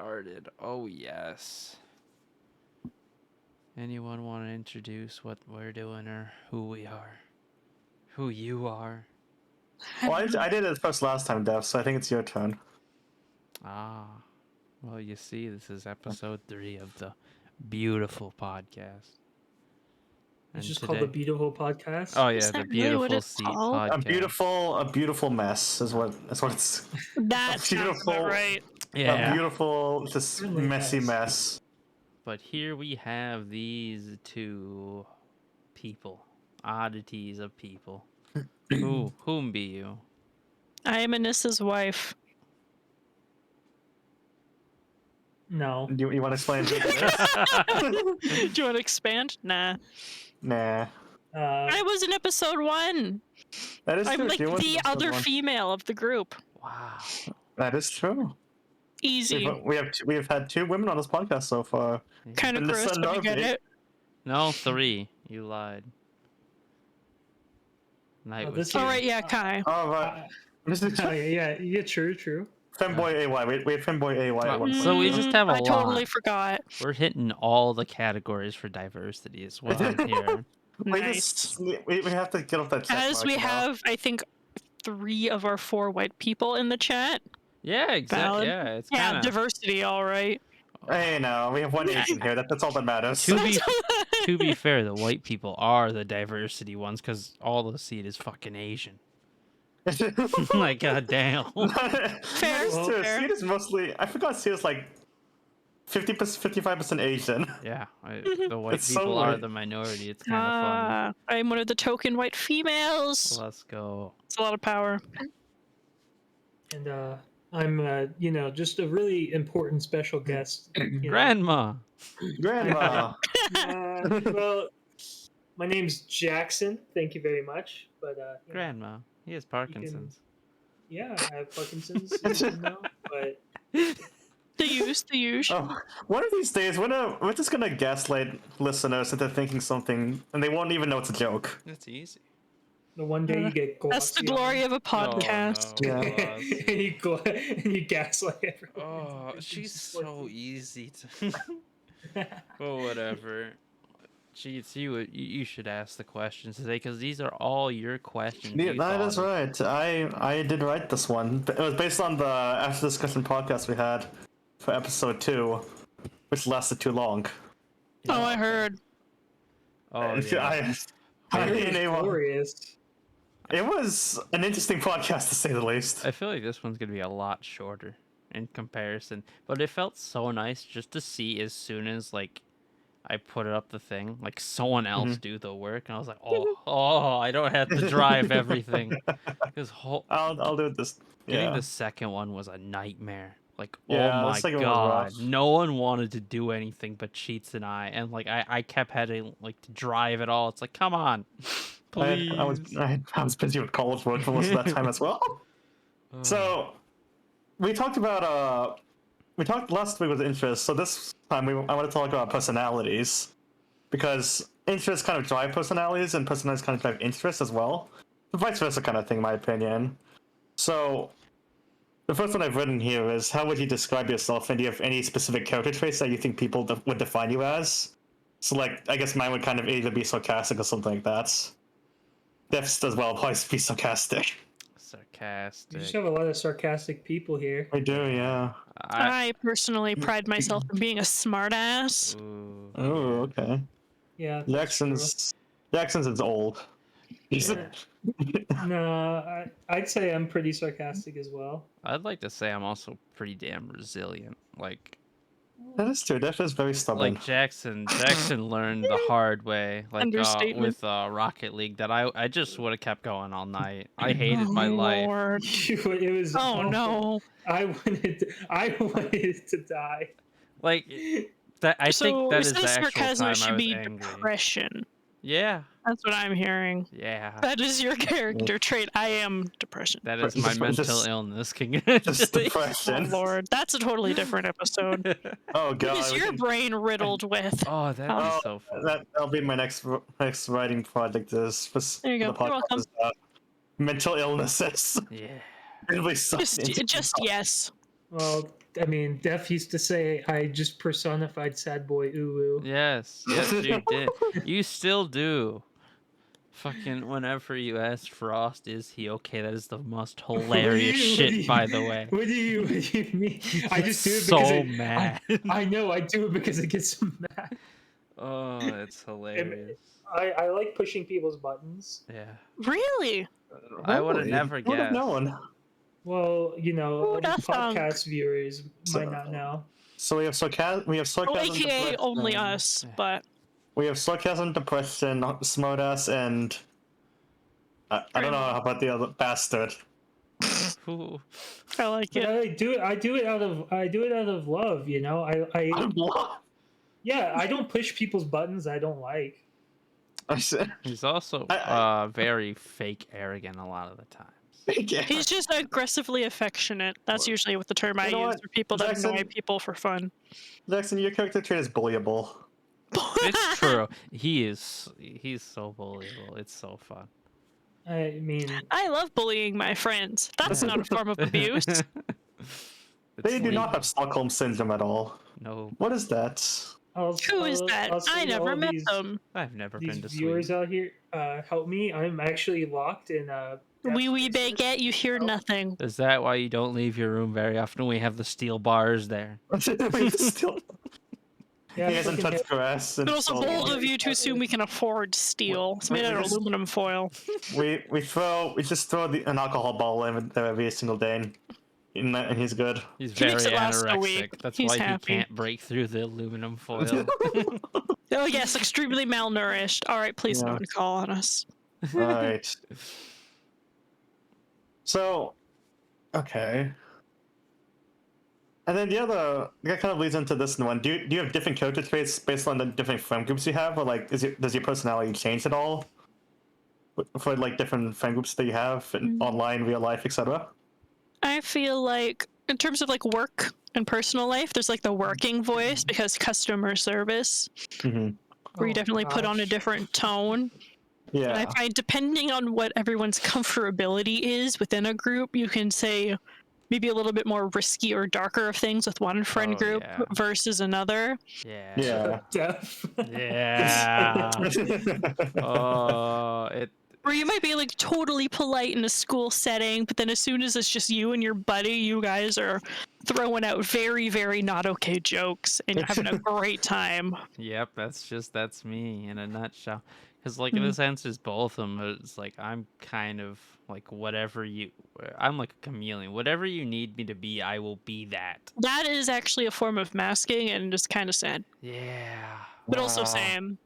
started. Oh, yes. Anyone want to introduce what we're doing or who we are? Who you are? Well, I did it first last time, Dev, so I think it's your turn. Ah. Well, you see, this is episode 3 of the beautiful podcast. It's just called the Beautiful Podcast. Oh, Is yeah, the that really what Beautiful it's Seat called? podcast. A beautiful mess is what it's. That sounds beautiful- about right. Yeah. A beautiful, just Really messy nice. mess. But here we have these two people, oddities of people. Whom be you? I am Anissa's wife. No. You want to explain? Do you want to expand? Nah. Nah. I was in episode 1. That is I'm true. like You want the episode other one. female of the group. Wow. That is true. Easy. We've had 2 women on this podcast so far. Kind of Alyssa gross, but you get Narvi. it. No, 3. You lied. Night Oh, was this here. All right, yeah, Kai. All right. This is Yeah, true. Femboy AY. We have Femboy AY at one point. So we just have a I totally lot. forgot. We're hitting all the categories for diversity is what I'm hearing. We Nice. just we have to get off that check As mark we now. have, I think, 3 of our 4 white people in the chat. Yeah, exactly. Valid. Yeah, it's Yeah, kind of diversity, all right. Hey, no, we have 1 Asian here. That's all that matters. to be fair, the white people are the diversity ones because all the seed is fucking Asian. Like, goddamn. Fair, Fair. fair. Seed is mostly. I forgot Seed is like 50%, 55% Asian. Yeah, the white It's so people are weird. the minority. It's kind of I'm one of the token white funny. females. Let's go. It's a lot of power. And I'm just a really important special guest. you know. Grandma. Grandma. Well, my name's Jackson. Thank you very much. But Grandma. He has Parkinson's. yeah, I have Parkinson's now, but The use. Oh, one of these days, we're just gonna gaslight listeners into thinking something, and they won't even know it's a joke. That's easy. the one day you get That's the glossy glory on of a podcast. Yeah. and you gaslight everyone. Oh, into she's thinking so easy to. Well, whatever. Cheats, you should ask the questions today because these are all your questions. Yeah, you that thought is of. right. I did write this one. It was based on the after discussion podcast we had for episode 2, which lasted too long. Oh, I heard. Oh, yeah. I mean, It was glorious. it was an interesting podcast to say the least. I feel like this one's gonna be a lot shorter in comparison, but it felt so nice just to see as soon as like I put it up the thing, like someone else do the work, and I was like, oh, I don't have to drive everything. Because I'll do this. getting Yeah. the second one was a nightmare. Like, Yeah, oh the my second one was god, rough. no one wanted to do anything but Cheats and I like I kept having like to drive it all. It's like, come on, please. I was busy with college work for most of that time as well. Oh. So we talked last week with interest. So this time I want to talk about personalities, because interests kind of drive personalities, and personalities kind of drive interests as well. The vice versa kind of thing, in my opinion. So the first one I've written here is, how would you describe yourself, and do you have any specific character traits that you think people would define you as? So like, I guess mine would kind of either be sarcastic or something like that. Def's as well probably be sarcastic. You Sarcastic. just have a lot of sarcastic people here. I do, yeah. I personally pride myself in being a smartass. Ooh. Oh, okay. Yeah. that's true. Jackson's is old. He's Yeah. No, I'd say I'm pretty sarcastic as well. I'd like to say I'm also pretty damn resilient. Like That is true. Def is very stubborn. Like Jackson learned the hard way, like Understatement. with Rocket League, that I just would have kept going all night. I hated my life. Lord. It was. Oh awful. no. I wanted to die. Like that. I So think that is instead the of actual sarcasm, time it should I was be angry. depression. Yeah, That's what I'm hearing. yeah. That is your character trait. I am depression. That is my Just- mental illness. Just Oh depression. Lord, that's a totally different episode. Oh What god. is we your can- brain riddled with? Oh, that'd Oh. be so fun. That'll be my next writing project. Is for There you the go. You're podcast welcome. is, mental illnesses. Yeah. Really sucks. Just yes. Well, I mean, Def used to say I just personified sad boy Uwu. Yes, yes, you did. You still do. Fucking whenever you ask Frost, is he okay? That is the most hilarious shit, by the way. What do you mean? I just do it so because mad. I know I do it because it gets him mad. Oh, it's hilarious. I like pushing people's buttons. Yeah, Really? I would have Really? never Who would have guessed. known? Well, you know, Who'da thunk? podcast viewers So- might not know. So we have sarcasm. We have Well, sarcasm. AKA only depression. us, but We have sarcasm, depression, smartass, and I don't know how about the other bastard. Ooh. I like But it. I do it out of love, you know. I yeah, I don't push people's buttons I don't like. He's also very fake arrogant a lot of the times. He's just aggressively affectionate. That's usually what the term I You know use what, for people that Jackson? annoy people for fun. Jackson, your character trait is bullyable. It's true. He's so bullyable. It's so fun. I mean, I love bullying my friends. That's not a form of abuse. They do not have Stockholm syndrome at all. No, What is that? Who is that? I'll I say never all met these, them. I've never These been to viewers Sweden. out here, help me. I'm actually locked in Wee wee baguette, you hear nothing. Is that why you don't leave your room very often? We have the steel bars there. Still, Yeah, he hasn't fucking- touched grass. But And also so bold of you to assume we can afford steel. It's made out of aluminum foil. we just throw an alcohol bottle in there every single day, and he's good. He's He makes very it last a anorexic. week. That's He's why happy. he can't break through the aluminum foil. Oh yes, extremely malnourished. All right, please Yeah. don't call on us. Right. So, okay. And then that kind of leads into this one. Do you have different character traits based on the different friend groups you have, or like does your personality change at all for like different friend groups that you have in online, real life, etc.? I feel like in terms of like work and personal life, there's like the working voice because customer service, Mm-hmm. where you Oh, definitely put on a gosh. different tone. And I Yeah. find depending on what everyone's comfortability is within a group, you can say maybe a little bit more risky or darker of things with one friend Oh, group yeah. versus another. Yeah. Yeah. Deaf. Yeah. Oh, it. Or you might be like totally polite in a school setting, but then as soon as it's just you and your buddy, you guys are throwing out very, very not okay jokes and you're having a great time. Yep. That's me in a nutshell. Because like in a sense, it's both of them. It's like I'm kind of like whatever you. I'm like a chameleon. Whatever you need me to be, I will be that. That is actually a form of masking and just kind of sad, Yeah. but also Wow. same.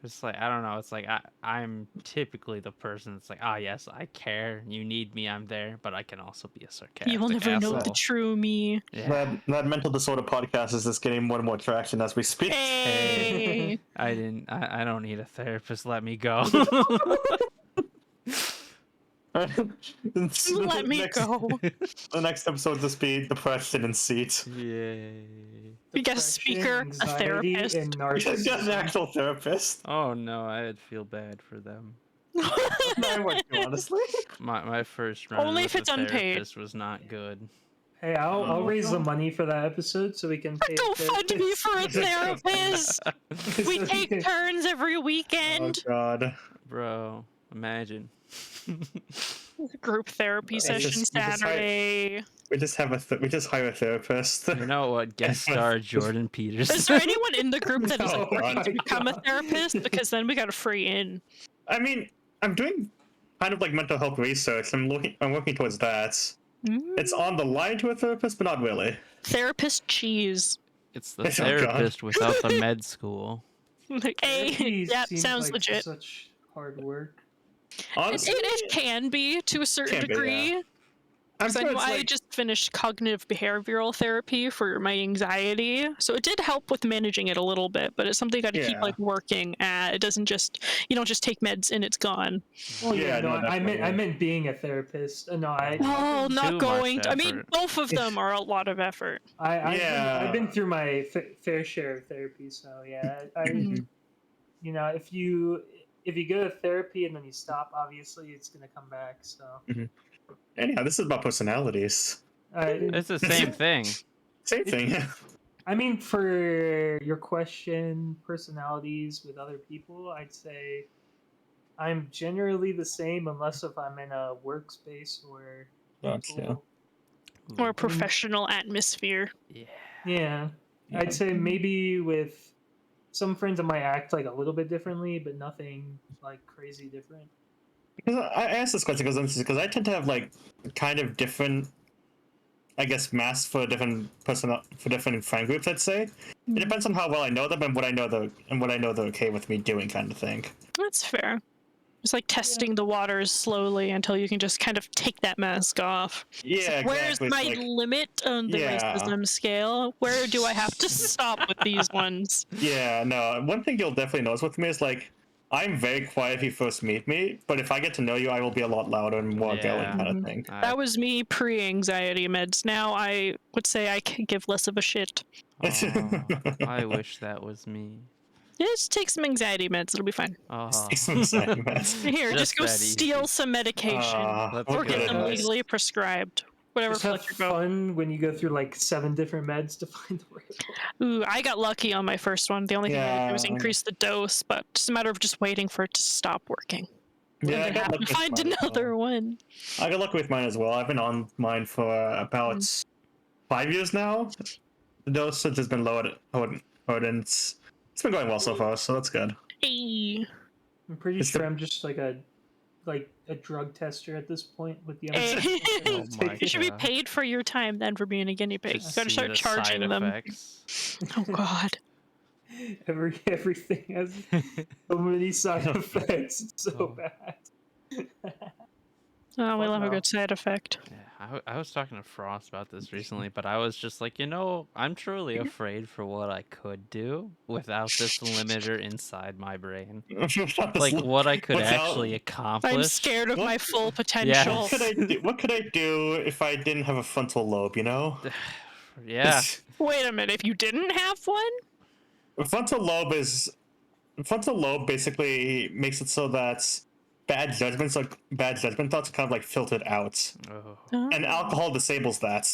It's like I don't know. It's like I'm typically the person that's like, yes, I care. You need me, I'm there. But I can also be a sarcastic You will never know the asshole. true me. Yeah. That mental disorder podcast is just getting more and more traction as we speak. Hey. I don't need a therapist. Let me go. Let me go. The next episode will just be depression and seat. Yay. We got a speaker, a anxiety, therapist. and Just an narcissism. actual therapist. Oh no, I'd feel bad for them. I would too, honestly. My first run Only with if it's a unpaid. therapist was not good. Hey, I'll raise the money for that episode so we can pay. Go fund me for a therapist. We take turns every Oh weekend. god. Bro, imagine. Group therapy It's session just- we just Saturday. We just hire a therapist. You know what? Guest star Jordan Peterson. Is there anyone in the group that is like Oh working my to become a God. therapist? Because then we got a free in. I mean, I'm doing kind of like mental health research. I'm working towards that. It's on the line to a therapist, but not really. Therapist cheese. It's the Oh, God. therapist without the med school. Like, hey, Therapy yeah, seems sounds like legit. Such hard work. Honestly, It can be to a certain Can be, degree. yeah. I'm 'Cause I sure know it's I like, just finished cognitive behavioral therapy for my anxiety, so it did help with managing it a little bit. But it's something I got to keep Yeah. like working at. It doesn't just you don't just take meds and it's gone. Well, yeah, Yeah, no, no, I meant definitely. being a therapist. No, Oh, Too not much going. I mean, effort. both of them are a lot of effort. Yeah. I've been through my fair share of therapy, so yeah, Mhm. you know, if you go to therapy and then you stop, obviously it's gonna come back. So anyhow, this is about personalities. I, It's the same thing. Same thing. I mean, for your question, personalities with other people, I'd say I'm generally the same unless if I'm in a workspace or Gotcha. people. Or professional atmosphere. Yeah. Yeah, Yeah. I'd say maybe with some friends I might act like a little bit differently, but nothing like crazy different. Because I asked this question because I tend to have like kind of different, I guess, masks for different friend groups. I'd say it depends on how well I know them and what I know they're okay with me doing, kind of thing. That's fair. It's like testing the waters slowly until you can just kind of take that mask off. It's Yeah, like, where's exactly. my It's like, limit on the Yeah. racism scale? Where do I have to stop with these ones? yeah, no. One thing you'll definitely notice with me is like I'm very quiet if you first meet me, but if I get to know you, I will be a lot louder and more outgoing, Yeah. kind of thing. That was me pre-anxiety meds. Now I would say I can give less of a shit. Oh, I wish that was me. Just take some anxiety meds. It'll be fine. Oh. Here, just go that steal easy. some medication. Let's Or what get good them advice. legally prescribed. Whatever Just have floats your boat. fun when you go through like 7 different meds to find the right one. Ooh, I got lucky on my first one. The only thing I had to do was Yeah. increase the dose, but it's a matter of just waiting for it to stop working. Yeah, I And got have lucky to with find mine as well. another one. I got lucky with mine as well. I've been on mine for about 5 years now. The dosage has been lowered, and it's been going well so far, so that's good. Hey. I'm pretty It's sure the- I'm just like a drug tester at this point with the Hey. Oh my You should be God. paid for your time then for being a guinea pig. Just You gotta see start the charging side them. effects. Oh god. Everything has so many side effects. It's so Oh. bad. Oh, we What love a now? good side effect. Yeah, I was talking to Frost about this recently, but I was just like, I'm truly afraid for what I could do without this limiter inside my brain. Like what I could Without- actually accomplish. I'm scared of What? my full potential. What could I do if I didn't have a frontal lobe? You know. Yeah. Wait a minute, if you didn't have one? Frontal lobe basically makes it so that bad judgment thoughts are kind of like filtered out, Oh. and alcohol disables that.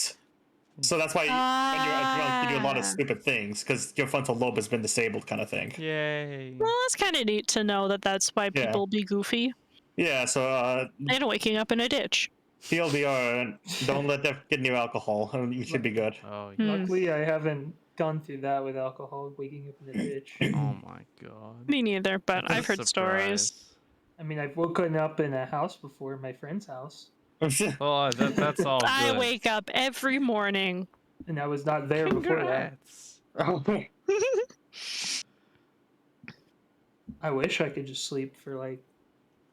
So that's why when you're drunk, you do a lot of stupid things because your frontal lobe has been disabled, kind of thing. Yay. Well, that's kind of neat to know that that's why Yeah. people be goofy Yeah. So and waking up in a ditch. TLDR, don't let that get near alcohol. You should be good. Oh, Hmm. Luckily, I haven't gone through that with alcohol, waking up in a ditch. oh my god. Me neither, but That's a I've heard stories. surprise. I mean, I've woken up in a house before, my friend's house, Oh, that's all good. I wake up every morning. and I was not there before that. Congrats. I wish I could just sleep for like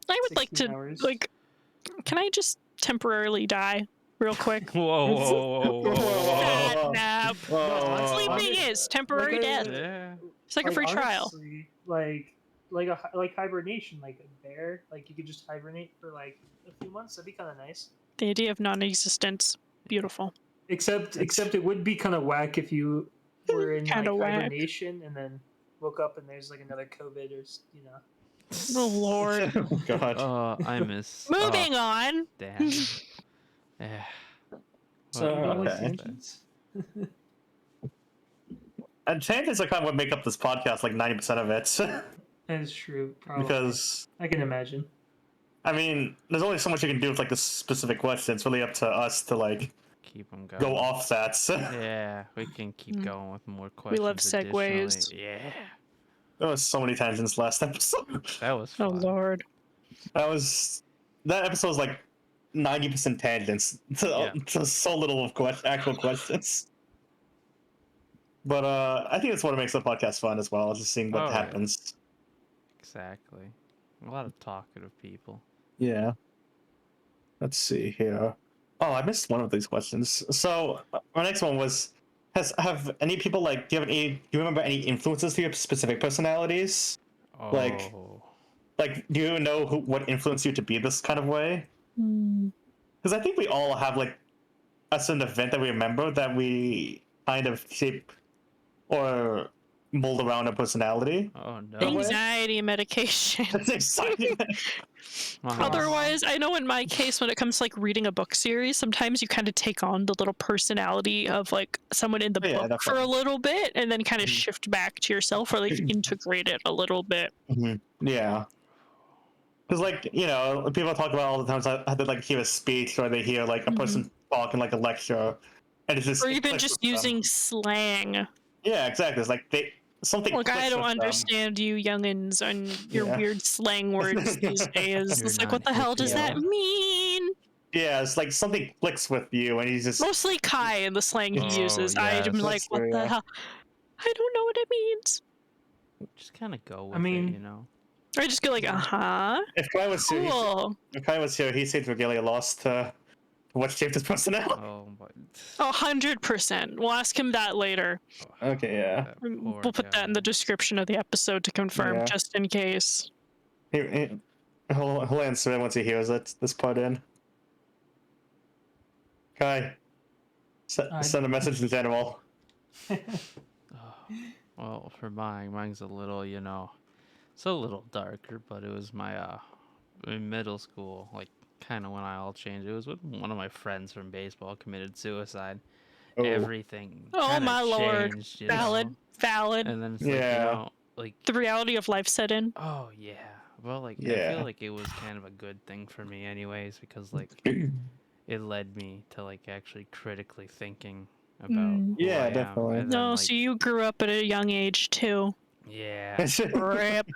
I would like 16 to, hours. like, can I just temporarily die real quick? Whoa, whoa, whoa, whoa, whoa, Fat whoa. nap. Whoa. Sleeping is temporary Like a- death. Yeah. It's like a free trial. honestly, like hibernation, like a bear. Like you could just hibernate for like a few months. That'd be kind of nice. The idea of non-existence, beautiful. Except it would be kind of whack if you were in like Kinda whack. hibernation and then woke up and there's like another COVID or you know. Oh lord. Oh, God. Oh, I miss. Moving on. Damn. Yeah. So, What okay. was that? Tangents. And tangents are kind of what make up this podcast, like 90% of it. That is true. Probably. Because, I can imagine. I mean, there's only so much you can do with like a specific question. It's really up to us to like Keep them going. go off that. Yeah, we can keep Mm. going with more We questions. love segues. additionally. Yeah, There was so many tangents last episode. that was Oh fun. lord. That episode was like 90% tangents to so little of actual questions. But I think that's what makes the podcast fun as well, just seeing what Oh, yeah. happens. Exactly. A lot of talkative people. Yeah. Let's see here. Oh, I missed one of these questions. So my next one was: have any people like? Do you remember any influences to your specific personalities? Oh. Like, do you know what influenced you to be this kind of way? Hmm. Because I think we all have like a certain event that we remember that we kind of shape or mold around a personality. Oh no. Anxiety medication. That's exciting. Wow. Otherwise, I know in my case, when it comes to like reading a book series, sometimes you kind of take on the little personality of like someone in the Yeah, book for a definitely. little bit, and then kind of Mhm. shift back to yourself or like integrate it a little bit. Yeah. Because, like, you know, people talk about all the times how they like hear a speech or they hear like a person talk in like a lecture, and it's just Or it even clicks just with them. using slang. Yeah, exactly. It's like something. Like, I clicks don't with them. understand you youngins and your Yeah. weird slang words these days. You're It's like, not what the hell does hippie that enough. mean? Yeah, it's like something clicks with you, and he's just Mostly Kai and the slang he Oh, uses. yes. I'm like, That's what true, the yeah. hell? I don't know what it means. Just kind of go with I mean- it, you know. I just go like, uh-huh. if Kai was here, Cool. if Kai was here, he seems really lost to what shaped his personality. Oh, but 100%. We'll ask him that later. Okay, yeah. that poor We'll put that in the guy. description of the episode to confirm, Yeah. just in case. He'll answer it once he hears it. This part in. Kai, send a message in general. Oh, well, for mine's a little, you know, it's a little darker, but it was my in middle school, like kind of when I all changed. It was when one of my friends from baseball committed suicide. Oh. Everything. Oh, kinda my lord. changed, you Valid. know? Valid. And then it's like, you Yeah. know, like, The reality of life set in. oh yeah. Well, like I Yeah. feel like it was kind of a good thing for me, anyways, because like it led me to like actually critically thinking about who Yeah, I am, definitely. and then, No, like, so you grew up at a young age, too. yeah. Rip.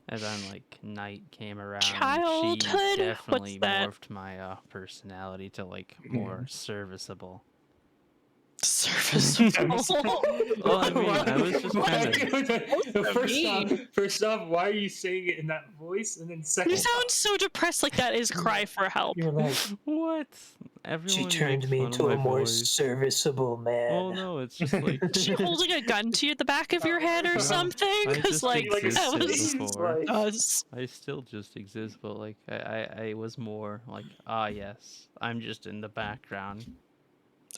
And then like night came around. Childhood? She definitely What's that? morphed my personality to like more serviceable. Serviceable. Well, I mean, I was just kinda- First off, why are you saying it in that voice? And then second, You sound so depressed, like that is cry for help. you're like, What? Everyone she turned makes me fun into of a my more voice. serviceable man. Well, no, it's just like Is she holding a gun to you at the back of your head or No, something? I Because just like existed that was before. us. I still just exist, but like I was more like, ah, yes, I'm just in the background.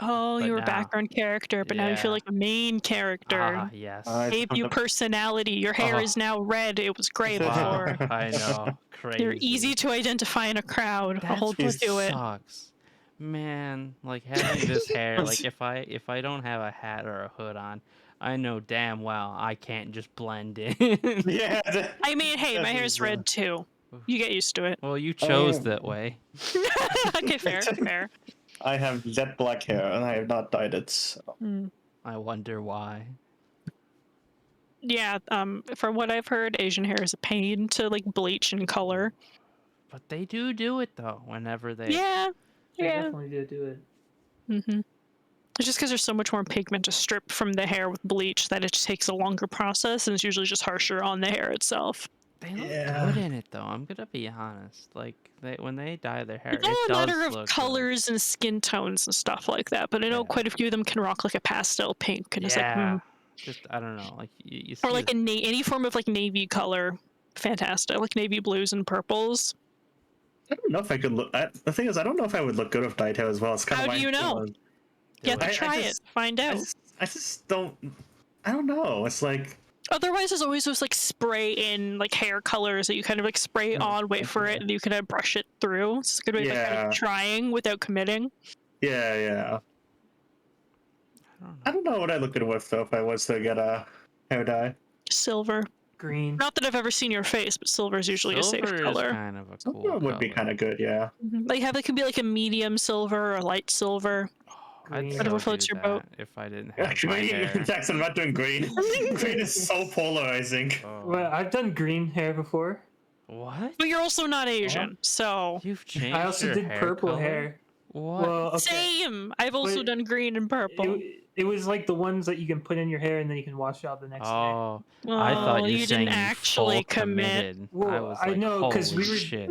Oh, But you were a now- background character, but now you feel Yeah. like a main character. Ah, yes. Gave you personality. Your hair is now red. It was gray before. Wow, I know, crazy. You're easy to identify in a crowd. I'll That's hold you what to it. sucks. Man, like having this hair, like if I don't have a hat or a hood on, I know damn well I can't just blend in. Yeah. I mean, hey, my hair's Definitely, red too. You get used to it. Well, you chose yeah. that way. Okay, fair, fair. I have jet black hair and I have not dyed it. So. Mm. I wonder why. Yeah, from what I've heard, Asian hair is a pain to like bleach and color. But they do it though. Whenever they. Yeah, They yeah. definitely did do it. Mm-hmm. It's just because there's so much more pigment to strip from the hair with bleach that it just takes a longer process, and it's usually just harsher on the hair itself. They look Yeah. good in it though. I'm gonna be honest. Like when they dye their hair, It's it all a does matter of look colors and skin tones and stuff like that. But I know Yeah. quite a few of them can rock like a pastel pink, good. and it's like, Yeah. Just I don't know. Like you see or like it- any form of like navy color, fantastic. Like navy blues and purples. I don't know if I could look. The thing is, I don't know if I would look good with dyed hair as well. It's kind How of do you know? You have to I try just- it, find out. I just don't. I don't know. It's like. Otherwise, there's always those like spray in like hair colors that you kind of like spray on, wait for it, and you kind of brush it through. It's a good way of like, kind Yeah. of trying without committing. Yeah. I don't know what I look good with though if I was to get a hair dye. Silver. Green. Not that I've ever seen your face, but silver is usually a safe Silver is color. kind of a Silver cool would be color. kind of good. Yeah. Like have it could be like a medium silver or a light silver. I'd Green. still Whatever do floats your boat. that if I didn't have my Green. hair. Jackson, I'm not doing green. Green is so polarizing. Oh, Well, I've done green hair before. what? But you're also not Asian, so You've changed I also your did hair purple color? hair. What? Well, okay. same. I've also Wait, done green and purple. It was like the ones that you can put in your hair and then you can wash out the next day. Oh, I thought Oh, you you were saying didn't actually full commit. committed. I Well, was I like, know, 'cause holy we were- shit.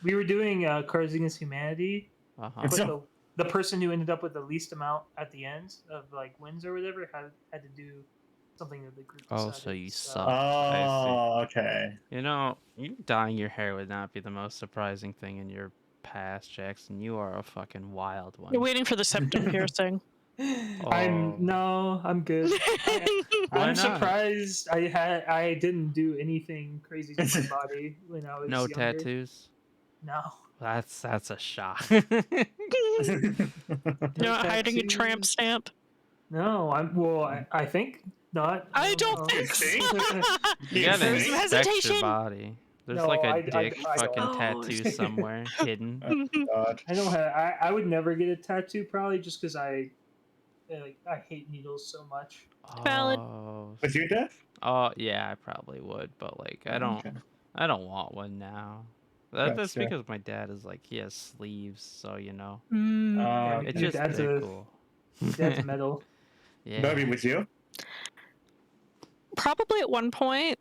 We were doing Cards Against Humanity, Uh-huh. but So- the person who ended up with the least amount at the end of like wins or whatever had to do something that the group Oh, decided. so you so- suck. I Oh, okay. You know, you dyeing your hair would not be the most surprising thing in your past, Jackson. You are a fucking wild one. You're waiting for the septum piercing. I'm good. Why I'm not? surprised I didn't do anything crazy to my body when I was No younger. tattoos. No. That's a shock. You're not hiding a tramp tattoos. stamp. No, I think not. I don't know. think so. You gotta There's some inspect your hesitation. body. There's No, like a I dick fucking don't. tattoo somewhere hidden. God. I don't have. I would never get a tattoo probably just because I hate needles so much. Valid. Oh, Would you, Dad? oh yeah, I probably would, but like I don't want one now. That's Gotcha. because my dad is like he has sleeves, so you know. Mm. Yeah, It's your just dad's they're a cool. dad's metal. Yeah. Bobby, would you? Probably at one point.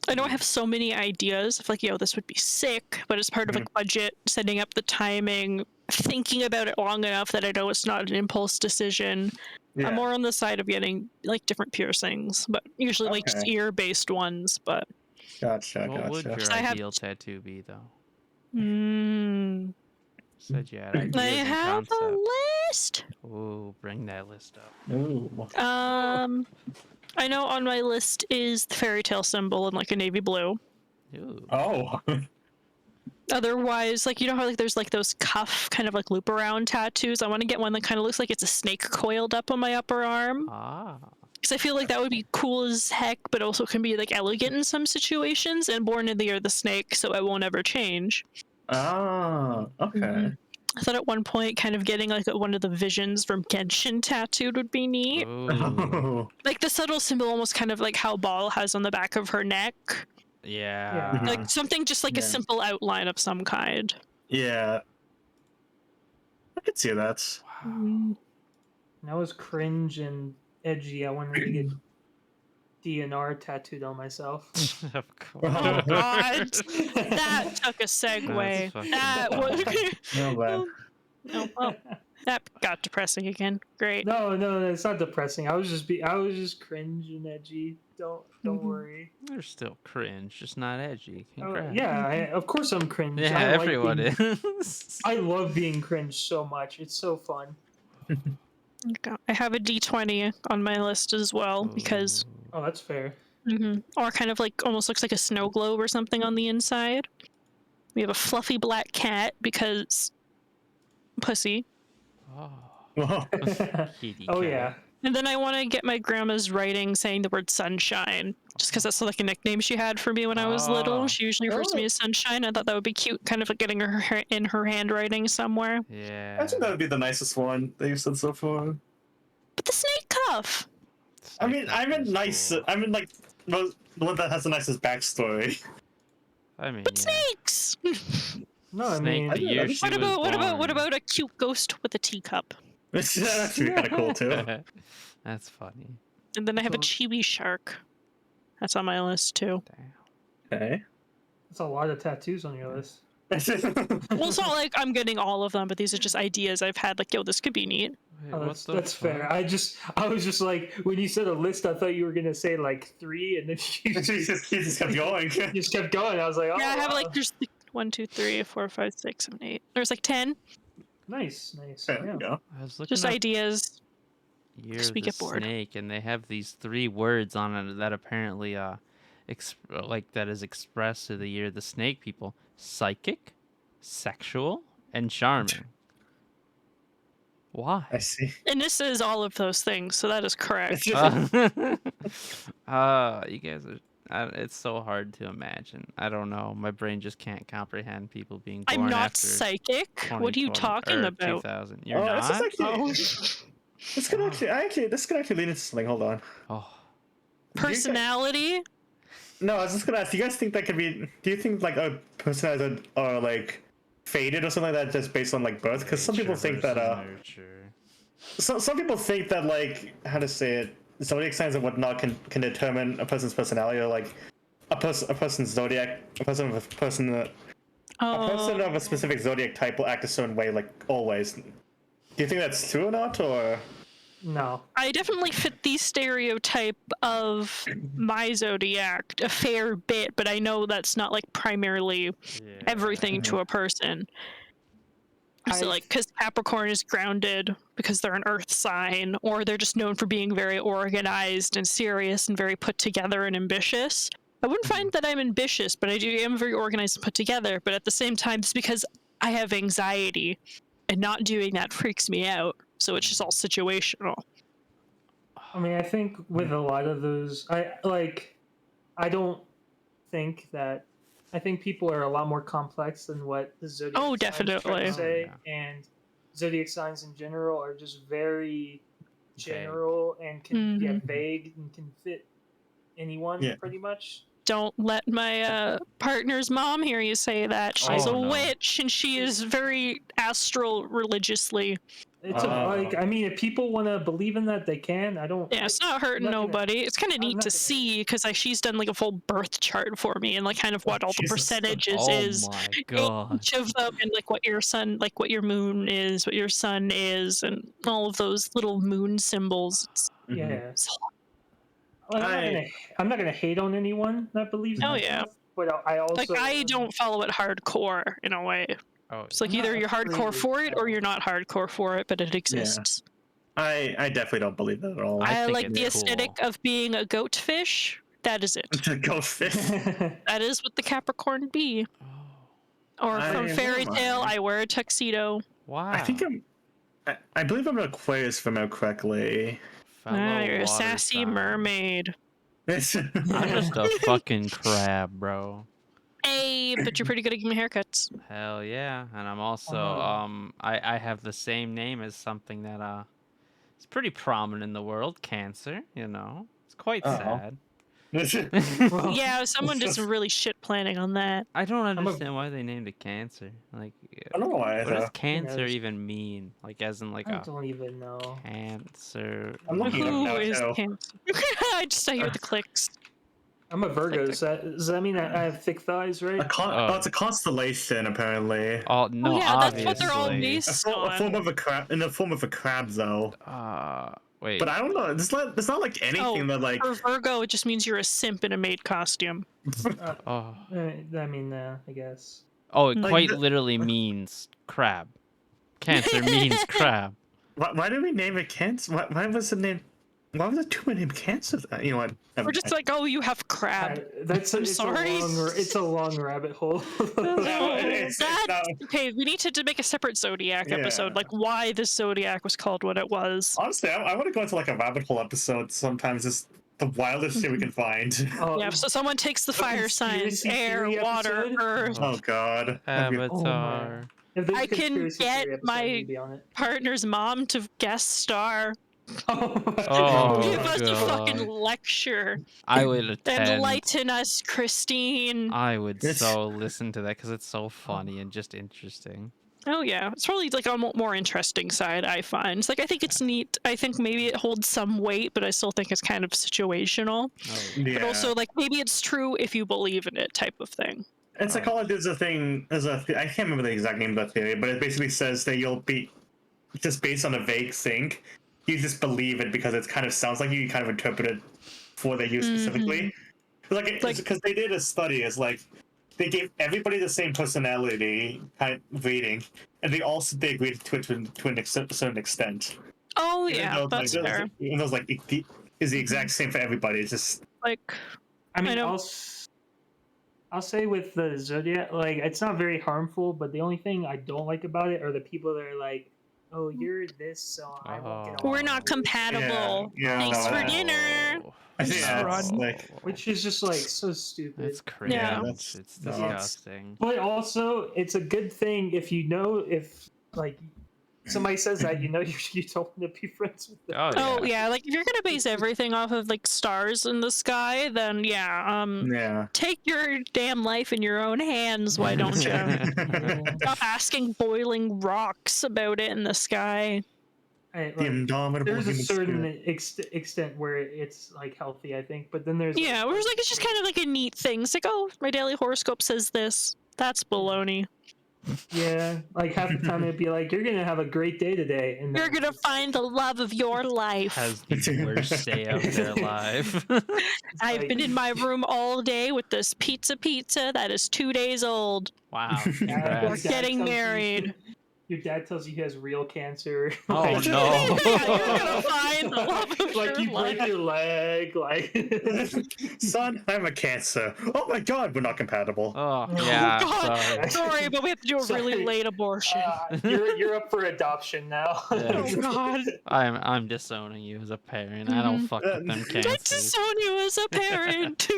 I know I have so many ideas of like, yo, this would be sick, but as part of like budget, setting up the timing, thinking about it long enough that I know it's not an impulse decision. Yeah. I'm more on the side of getting like different piercings, but usually like just Okay. ear-based ones. But Gotcha. What would Gotcha. your I have- ideal tattoo be though? I Said you had ideas and have a concept. list. Ooh, bring that list up. Ooh. I know on my list is the fairy tale symbol in like a navy blue. Ooh. Oh. Otherwise, like you know how like there's like those cuff kind of like loop around tattoos. I want to get one that kind of looks like it's a snake coiled up on my upper arm. Ah. Because I feel like that would be cool as heck, but also can be like elegant in some situations. And born in the year of the snake, so it won't ever change. Ah. Okay. Mhm. I thought at one point, kind of getting like one of the visions from Genshin tattooed would be neat. Ooh. Like the subtle symbol, almost kind of like how Ball has on the back of her neck. Yeah. Like something just like a Yeah. simple outline of some kind. Yeah. I could see that. Wow. And I was cringe and edgy. I wanted to get DNR tattooed on myself. Of course. Oh God, that took a segue. fucking That was No, bad. no, well, that got depressing again. Great. No, it's not depressing. I was just cringe and edgy. Don't Mhm. worry. You're still cringe, just not edgy. Oh, Congrats. yeah, of course I'm cringe. Yeah, I like everyone being- is. I love being cringe so much. It's so fun. I have a D20 on my list as well because, Ooh. Oh, that's fair. or kind of like almost looks like a snow globe or something on the inside. We have a fluffy black cat because pussy. Oh, Well, kitty Oh cat. yeah. And then I want to get my grandma's writing saying the word sunshine, just because that's like a nickname she had for me when I was Oh. little. She usually refers to me Oh. as Sunshine. I thought that would be cute, kind of like getting her in her handwriting somewhere. Yeah. I think that would be the nicest one that you've said so far. But the snake cuff. I mean, Snake I'm in is nice. cool. I'm in like the one that has the nicest backstory. I mean, But yeah. snakes. No, I Snake mean, the year she What was about born. a cute ghost with a teacup? That's actually kind of cool too. That's funny. And then I have a So- chibi shark. That's on my list too. Damn. Okay. that's a lot of tattoos on your list. Well, it's not like I'm getting all of them, but these are just ideas I've had. Like, yo, this could be neat. Wait, Oh, what the that's fair. fuck? I was just like, when you said a list, I thought you were gonna say like 3, and then you he just kept going. just kept going. I was like, oh, Yeah, I have wow. like there's like 1, 2, 3, 4, 5, 6, 7, 8. There's like 10. nice. There we Yeah. go. I was looking Just up ideas. Year Just of we the get bored. Snake, and they have these 3 words on it that apparently like that is expressed to the year of the snake people: psychic, sexual, and charming. Why? I see. And this is all of those things, so that is correct. You guys are. It's so hard to imagine. I don't know. My brain just can't comprehend people being born I'm not after psychic. What are you 2020 talking or about? 2000. You're Oh, not. this is actually. Oh. This could actually lead into something. Hold on. Oh, Personality? No, I was just gonna ask. Do you guys think that could be? Do you think like a personality are like faded or something like that just based on like birth? Because some people think that nurture. some people think that like how to say it, zodiac signs and whatnot can determine a person's personality, or like a person's zodiac, a person of a specific zodiac type will act a certain way like always. Do you think that's true or not, or? No. I definitely fit the stereotype of my zodiac a fair bit, but I know that's not like primarily everything to a person. So, like, because Capricorn is grounded because they're an earth sign, or they're just known for being very organized and serious and very put together and ambitious. I wouldn't find that I'm ambitious, but I am very organized and put together. But at the same time, it's because I have anxiety, and not doing that freaks me out. So it's just all situational. I mean, I think with a lot of those, I don't think that. I think people are a lot more complex than what the zodiac Oh, signs try definitely. to say, Oh, and zodiac signs in general are just very Vague. general and can Mhm. vague and can fit anyone Yeah. pretty much. Don't let my partner's mom hear you say that. She's Oh, a no. witch, and she is very astral religiously. It's Oh. I mean, if people want to believe in that, they can. I don't. Yeah, it's not hurting not gonna- nobody. It's kind of I'm neat not to gonna- see because she's done like a full birth chart for me and like kind of what all the Jesus. percentages Oh is. my in god. Each of them, and like what your sun, like what your moon is, what your sun is, and all of those little moon symbols. Yeah. It's Well, I- I'm not gonna hate on anyone that believes. Oh, in that yeah. stuff, but I also like I don't follow it hardcore in a way. Oh, It's like I'm either not you're hardcore completely for it or no. you're not hardcore for it, but it exists. I definitely don't believe that at all. I I think like the it's aesthetic cool. of being a goat fish. That is it. To go fish. That is what the Capricorn be. oh. Or from I- Fairy what am Tale, I? I wear a tuxedo. Wow. I think I believe I'm an Aquarius, if I remember correctly. Fellow You're a water sassy sign. mermaid. I'm just a fucking crab, bro. Hey, but you're pretty good at giving me haircuts. Hell yeah. And I'm also I have the same name as something that is pretty prominent in the world, Cancer, you know. It's quite Oh. sad. Well, Yeah, someone did some really shit planning on that. I don't a- understand why they named it Cancer. Like I don't know why. what does Though. cancer knows? even mean? Like as in like I a don't even know. cancer. I'm looking it up Who now, is too. Cancer? I hear the clicks. I'm a Virgo. Does that mean I have thick thighs, right? It's a constellation, apparently. Oh no, yeah, that's what they're all obviously. based A form on. of a crab, in the form of a crab, though. Wait. But I don't know. It's not like anything that like. For Virgo, it just means you're a simp in a maid costume. Oh. I mean, I guess. Oh, it Like quite the- literally means crab. Cancer means crab. Why did we name it Cancer? Why was the name? Why was the two named Cancer? You know what? We're just like, oh, you have crab. I'm sorry. It's a long rabbit hole. It's That's not- okay. We need to make a separate Zodiac episode, Yeah. like why the Zodiac was called what it was. Honestly, I want to go into like a rabbit hole episode. Sometimes it's the wildest shit we can find. Oh, Yeah, so someone takes the a fire signs, conspiracy air, theory water, episode? earth. Oh God. Avatar. if there's a I can conspiracy get theory episode, my- we'd be on it. Partner's mom to guest star. Oh, Give us a God. fucking lecture. I would attend. Enlighten us, Christine. I would It's- so listen to that because it's so funny and just interesting. Oh yeah, it's probably like on a more interesting side. I find. It's like I think it's neat. I think maybe it holds some weight, but I still think it's kind of situational. Oh, Yeah. But also like maybe it's true if you believe in it, type of thing. In psychology, there's a thing. I can't remember the exact name of that theory, but it basically says that you'll be just based on a vague thing. You just believe it because it kind of sounds like you kind of interpret it for their use specifically. Like because they did a study. It's like they gave everybody the same personality kind of rating, and they agreed to it to a certain extent. Oh Even yeah, though, that's like, fair. Even though it's like is the exact same for everybody. It's just Like I mean, I know. I'll say with the Zodiac, like it's not very harmful, but the only thing I don't like about it are the people that are like, "Oh, you're this, so I won't get Oh. along we're not with you." compatible. Yeah, Thanks no, for no. dinner. I think Just that's run. like Which is just like so stupid. It's crazy. Yeah. It's No, disgusting. But also, it's a good thing if you know if like somebody says that you know you don't want to be friends with them. Oh yeah. Oh yeah, like if you're gonna base everything off of like stars in the sky, then yeah, yeah. take your damn life in your own hands. Why don't you? Stop asking boiling rocks about it in the sky. I, The like, indomitable there's a human certain spirit. extent where it's like healthy, I think. But then there's Yeah, whereas like it's just kind of like a neat thing. It's like, oh, my daily horoscope says this. That's baloney. yeah, like half the time it'd be like, "You're gonna have a great day today," and You're then- gonna find the love of your life. Has the worst day of their life. I've like- been in my room all day with this pizza that is 2 days old. Wow. Yeah, We're congrats. Dad getting tells you- married. your dad tells you he has real cancer. Oh, like, no. Yeah, you're gonna find the love of like your you break life. your leg, like Son, I'm a cancer. Oh my god, we're not compatible. Oh, Oh, yeah, God. sorry. Sorry, but we have to do a really Sorry. late abortion. you're up for adoption now. Yeah. Oh God. I'm disowning you as a parent. I don't Mhm. fuck with them I cancers. disown you as a parent.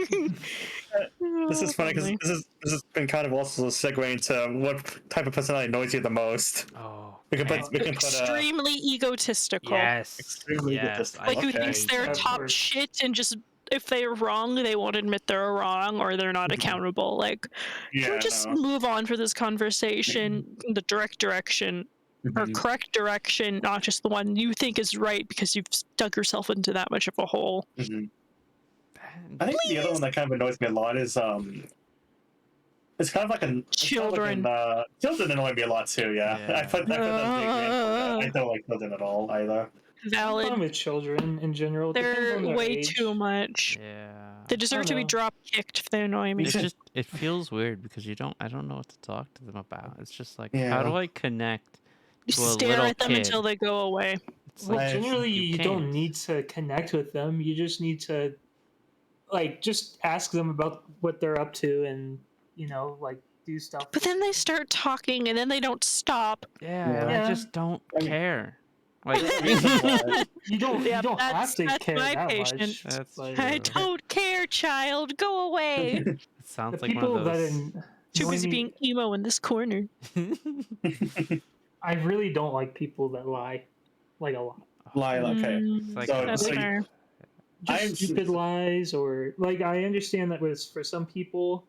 This is Oh, funny because this has been kind of also a segue into what type of personality annoys you the most. Oh, We can man. put Extremely egotistical. Yes. Extremely yes, egotistical. Like who Okay. thinks they're Of top course. shit and just if they're wrong, they won't admit they're wrong or they're not accountable. Like, can we just no. move on for this conversation in the direct direction or Mhm. correct direction, not just the one you think is right because you've dug yourself into that much of a hole. Mhm. I think the other one that kind of annoys me a lot is it's kind of like Children. Children annoy me a lot too. Yeah, Yeah. I put that big example. I don't like children at all either. Problem Valid. with children in general. Depends They're on their way age. too much. Yeah. They deserve to be know. drop kicked if they annoy me. It's just it feels weird because I don't know what to talk to them about. It's just like how Yeah. do I connect You to a stare little at them kid? until they go away. It's Well, Like, generally, you don't can't. need to connect with them. You just need to, like, just ask them about what they're up to, and like, do stuff. But then they start talking and then they don't stop. Yeah, and I Yeah. just don't I mean- care. Like You don't. Yeah, you don't have that's- to that's care my that patient. much. That's but true. I don't care, child. Go away. it The sounds like people one of that those. Too annoy busy me- being emo in this corner. I really don't like people that lie, like a lot. Lie, okay. It's like So- That's so you- fair. Just I'm- stupid lies, or like I understand that was for some people.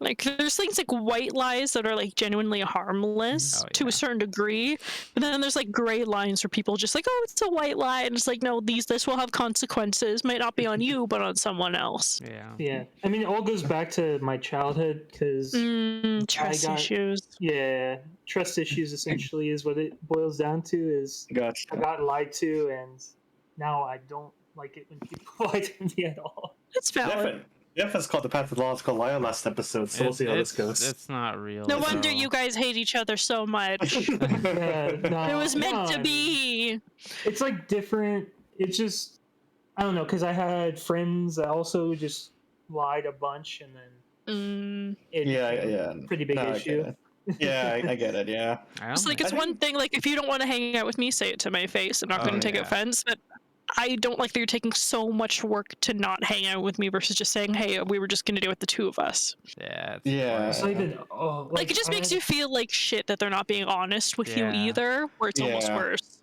Like, there's things like white lies that are like genuinely harmless Oh, to yeah. a certain degree, but then there's like gray lines where people just like, oh, it's a white lie, and it's like, no, this will have consequences. Might not be on you, but on someone else. Yeah. Yeah, I mean, it all goes back to my childhood because Trust got- issues. yeah, trust issues essentially is what it boils down to. Is I Gotcha. got lied to, and now I don't like it when people lie to me at all. That's valid. Jeff has called the pathological liar last episode, so we'll see how this goes. It's not real. No at wonder all. you guys hate each other so much. Yeah, no, It was meant to no, be. It's like different. It's just I don't know because I had friends that also just lied a bunch, and then it Yeah, became yeah. a pretty big No, I issue. get it. Yeah, I get it. Yeah. I It's don't like it's I one think- thing. Like if you don't want to hang out with me, say it to my face. I'm not Oh, going to take yeah. offense, but I don't like that you're taking so much work to not hang out with me versus just saying, "Hey, we were just going to do it the two of us." Yeah. It's Yeah. worse. It's not even Like it just makes you feel like shit that they're not being honest with Yeah. you either, where it's almost Yeah. worse.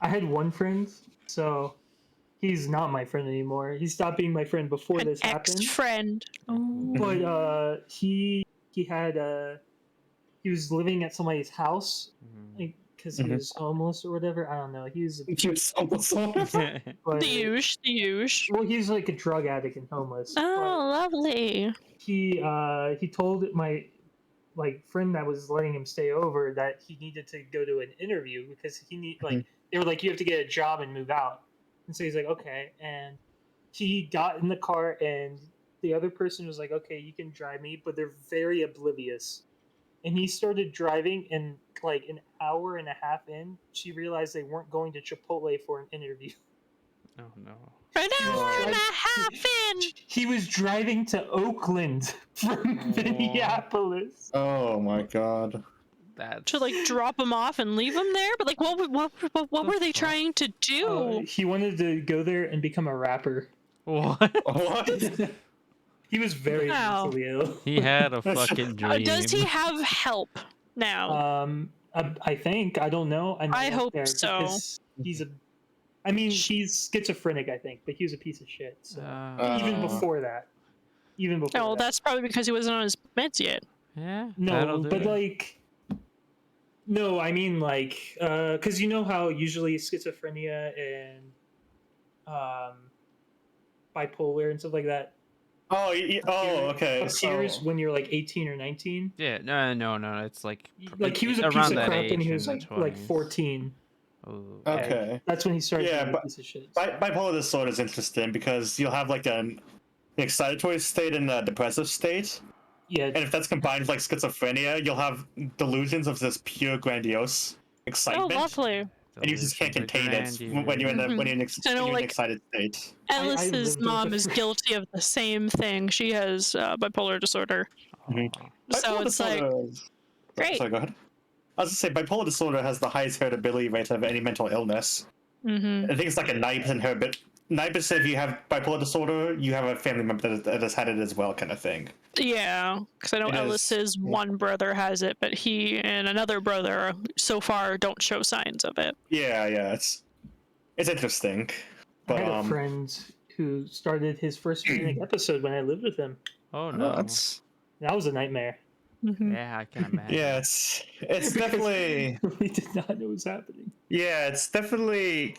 I had one friend, so he's not my friend anymore. He stopped being my friend before An this happened. ex-friend. Oh. But he had he was living at somebody's house Mhm. because he Mhm. was homeless or whatever. I don't know. He was, It's almost but, The usual. well, he's like a drug addict and homeless. but Oh, lovely. he told my friend that was letting him stay over that he needed to go to an interview because they were like, you have to get a job and move out. And so he's like, okay. And he got in the car and the other person was like, okay, you can drive me, but they're very oblivious. And he started driving, and like an hour and a half in, she realized they weren't going to Chipotle for an interview. Oh no. An hour and a Right. half in. He was driving to Oakland from Aw. Minneapolis. Oh my god. That's To like drop him off and leave him there, but like, what were they fuck? trying to do? He wanted to go there and become a rapper. what? What? He was very Wow. mentally ill. He had a fucking dream. Does he have help now? I think I don't know. I never hope there so. because he's a. I mean, he's schizophrenic, I think, but he was a piece of shit. So even Uh, before that, even before. Oh, that. that's probably because he wasn't on his meds yet. yeah. No, that'll do but it. like, no, I mean like, because you know how usually schizophrenia and bipolar and stuff like that okay. appears So, when you're like 18 or 19. Yeah. No. It's like Like he was a around piece of that crap when age he was in the like 20s. 14. Oh, okay. That's when he started Yeah, being a but- piece of shit. Bipolar disorder is interesting because you'll have like an excitatory state and a depressive state, Yeah, and if that's combined with like schizophrenia, you'll have delusions of this pure grandiose. excitement, lovely. and you just can't Delusions of contain it grandeur. when you're in Mhm. when you're in, I know, when you're in an like- excited state. Alice's lived with mom a is friend. guilty of the same thing. She has bipolar disorder. Mhm. Aw. So Bipolar it's like, disorder- great. Sorry, go ahead. I was gonna say bipolar disorder has the highest heritability rate of any mental illness. Mm-hmm. I think it's like a 9% heritability. 9% if you have bipolar disorder, you have a family member that has had it as well, kind of thing. Yeah, because I know It is- Ellis's one brother has it, but he and another brother so far don't show signs of it. Yeah, it's interesting, I but had a friend who started his first manic episode when I lived with him. Oh no. that's That was a nightmare. Mm-hmm. Yeah, I can imagine. yeah, it's Because definitely we did not know what was happening. yeah, it's definitely.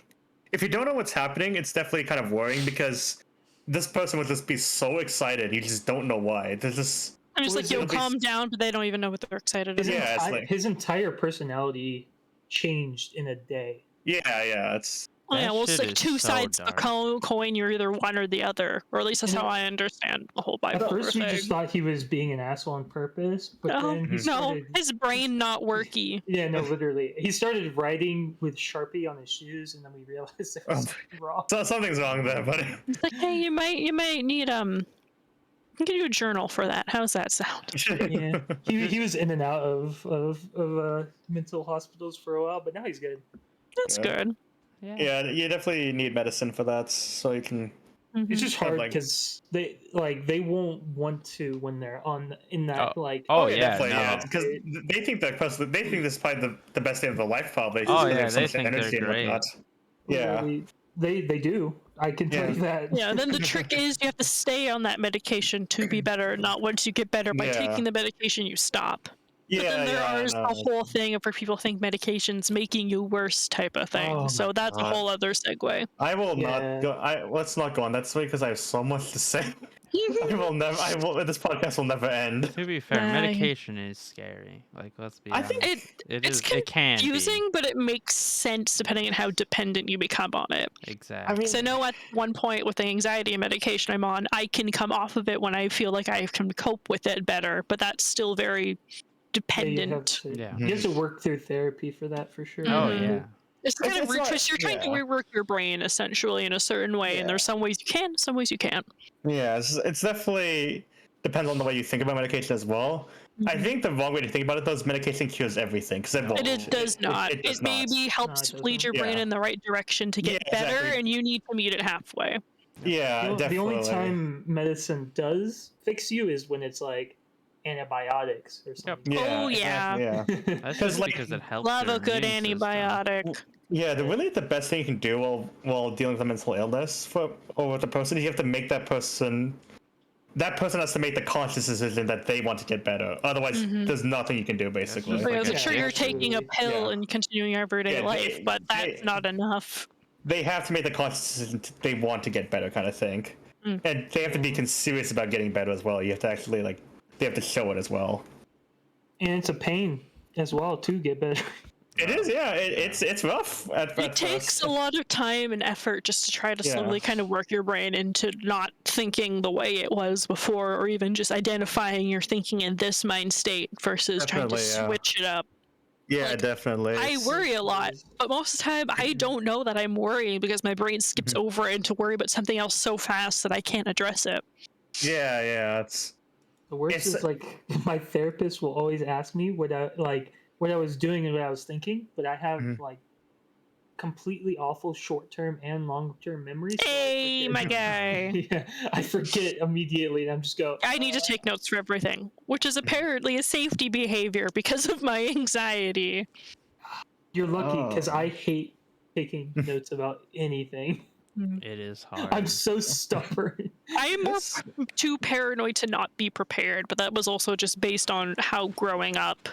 If you don't know what's happening, it's definitely kind of worrying because this person would just be so excited, you just don't know why. There's just I'm just Well, like, yo, it'll be- calm down, but they don't even know what they're excited His, about. Yeah, it's like- his entire personality changed in a day. yeah, it's Oh, yeah, That well, it's shit like is two so sides of the coin. You're either one or the other, or at least that's And how I understand the whole At bipolar first, we thing. just thought he was being an asshole on purpose, but Oh, then he no, started. his brain not worky. Yeah, no, literally. He started writing with Sharpie on his shoes, and then we realized it was wrong. so something's wrong there, buddy. It's like, hey, you might need I can give you a journal for that. How's that sound? Yeah, he was in and out of mental hospitals for a while, but now he's good. That's Yeah. good. Yeah, you definitely need medicine for that, so you can. Mhm. It's just Kind of hard like- because they won't want to when they're in that like. Oh, yeah, definitely, no. yeah, because they think this is probably the best day of their life, probably. Oh, because yeah, have so they much think they're energy and great. whatnot. Yeah, literally, they do. I can tell Yeah. you that. Yeah, then the trick is you have to stay on that medication to be better, not once you get better by Yeah. taking the medication you stop. But yeah, then there yeah. is no. the whole thing of where people think medication's making you worse type of thing. Oh So my that's a God. whole other segue. I will Yeah. not go. Let's not go on that way because I have so much to say. I will never. I will. This podcast will never end. To be fair, Nah. medication is scary. Like, let's be I honest. think It's It can be. confusing, but it makes sense depending on how dependent you become on it. Exactly. I mean, Because I know at one point with the anxiety medication I'm on, I can come off of it when I feel like I can cope with it better, but that's still very Yeah, you have dependent. to, Yeah. you have to work through therapy for that for sure. Oh Mhm. yeah. It's kind of It's like- retwist. You're trying to yeah. rework your brain essentially in a certain way, and Yeah. there's some ways you can, some ways you can't. yeah, it's definitely depends on the way you think about medication as well. I think the wrong way to think about it though is medication cures everything because it won't. It does not. It, does not. maybe helps it lead your doesn't. brain Yeah. in the right direction to get Yeah, better, exactly. and you need to meet it halfway. Yeah, The definitely. only time medicine does fix you is when it's like antibiotics or something. Yeah, Oh, yeah. exactly, yeah. That's 'Cause, just like, because it helps. Love your a good immune system. antibiotic. Yeah, the best thing you can do while dealing with a mental illness or with a person is you have to make that person has to make the conscious decision that they want to get better. Otherwise, there's nothing you can do basically. just Like, like I was a like, sure, you're taking a absolutely, pill yeah. and continuing your everyday Yeah, life, they- but that's they- not enough. They have to make the conscious decision they want to get better, kind of thing, Mm. and they have to be serious about getting better as well. You have to actually they have to show it as well. And it's a pain as well to get better. It is, yeah. It's rough at It takes first. a lot of time and effort just to try to Yeah. slowly kind of work your brain into not thinking the way it was before, or even just identifying your thinking in this mind state versus trying to Definitely, yeah. switch it up. Yeah, like, definitely. I worry a lot, but most of the time I don't know that I'm worrying because my brain skips over it into worry about something else so fast that I can't address it. Yeah. It's The worst It's- is like my therapist will always ask me what I was doing and what I was thinking, but I have Mhm. like completely awful short-term and long-term memory. so I Hey, forget- my guy. Yeah, I forget immediately, and I'm just go. I need to take notes for everything, which is apparently a safety behavior because of my anxiety. You're lucky because Oh. I hate taking notes about anything. It is hard. I'm so stubborn. I am more That's- too paranoid to not be prepared, but that was also just based on how growing up.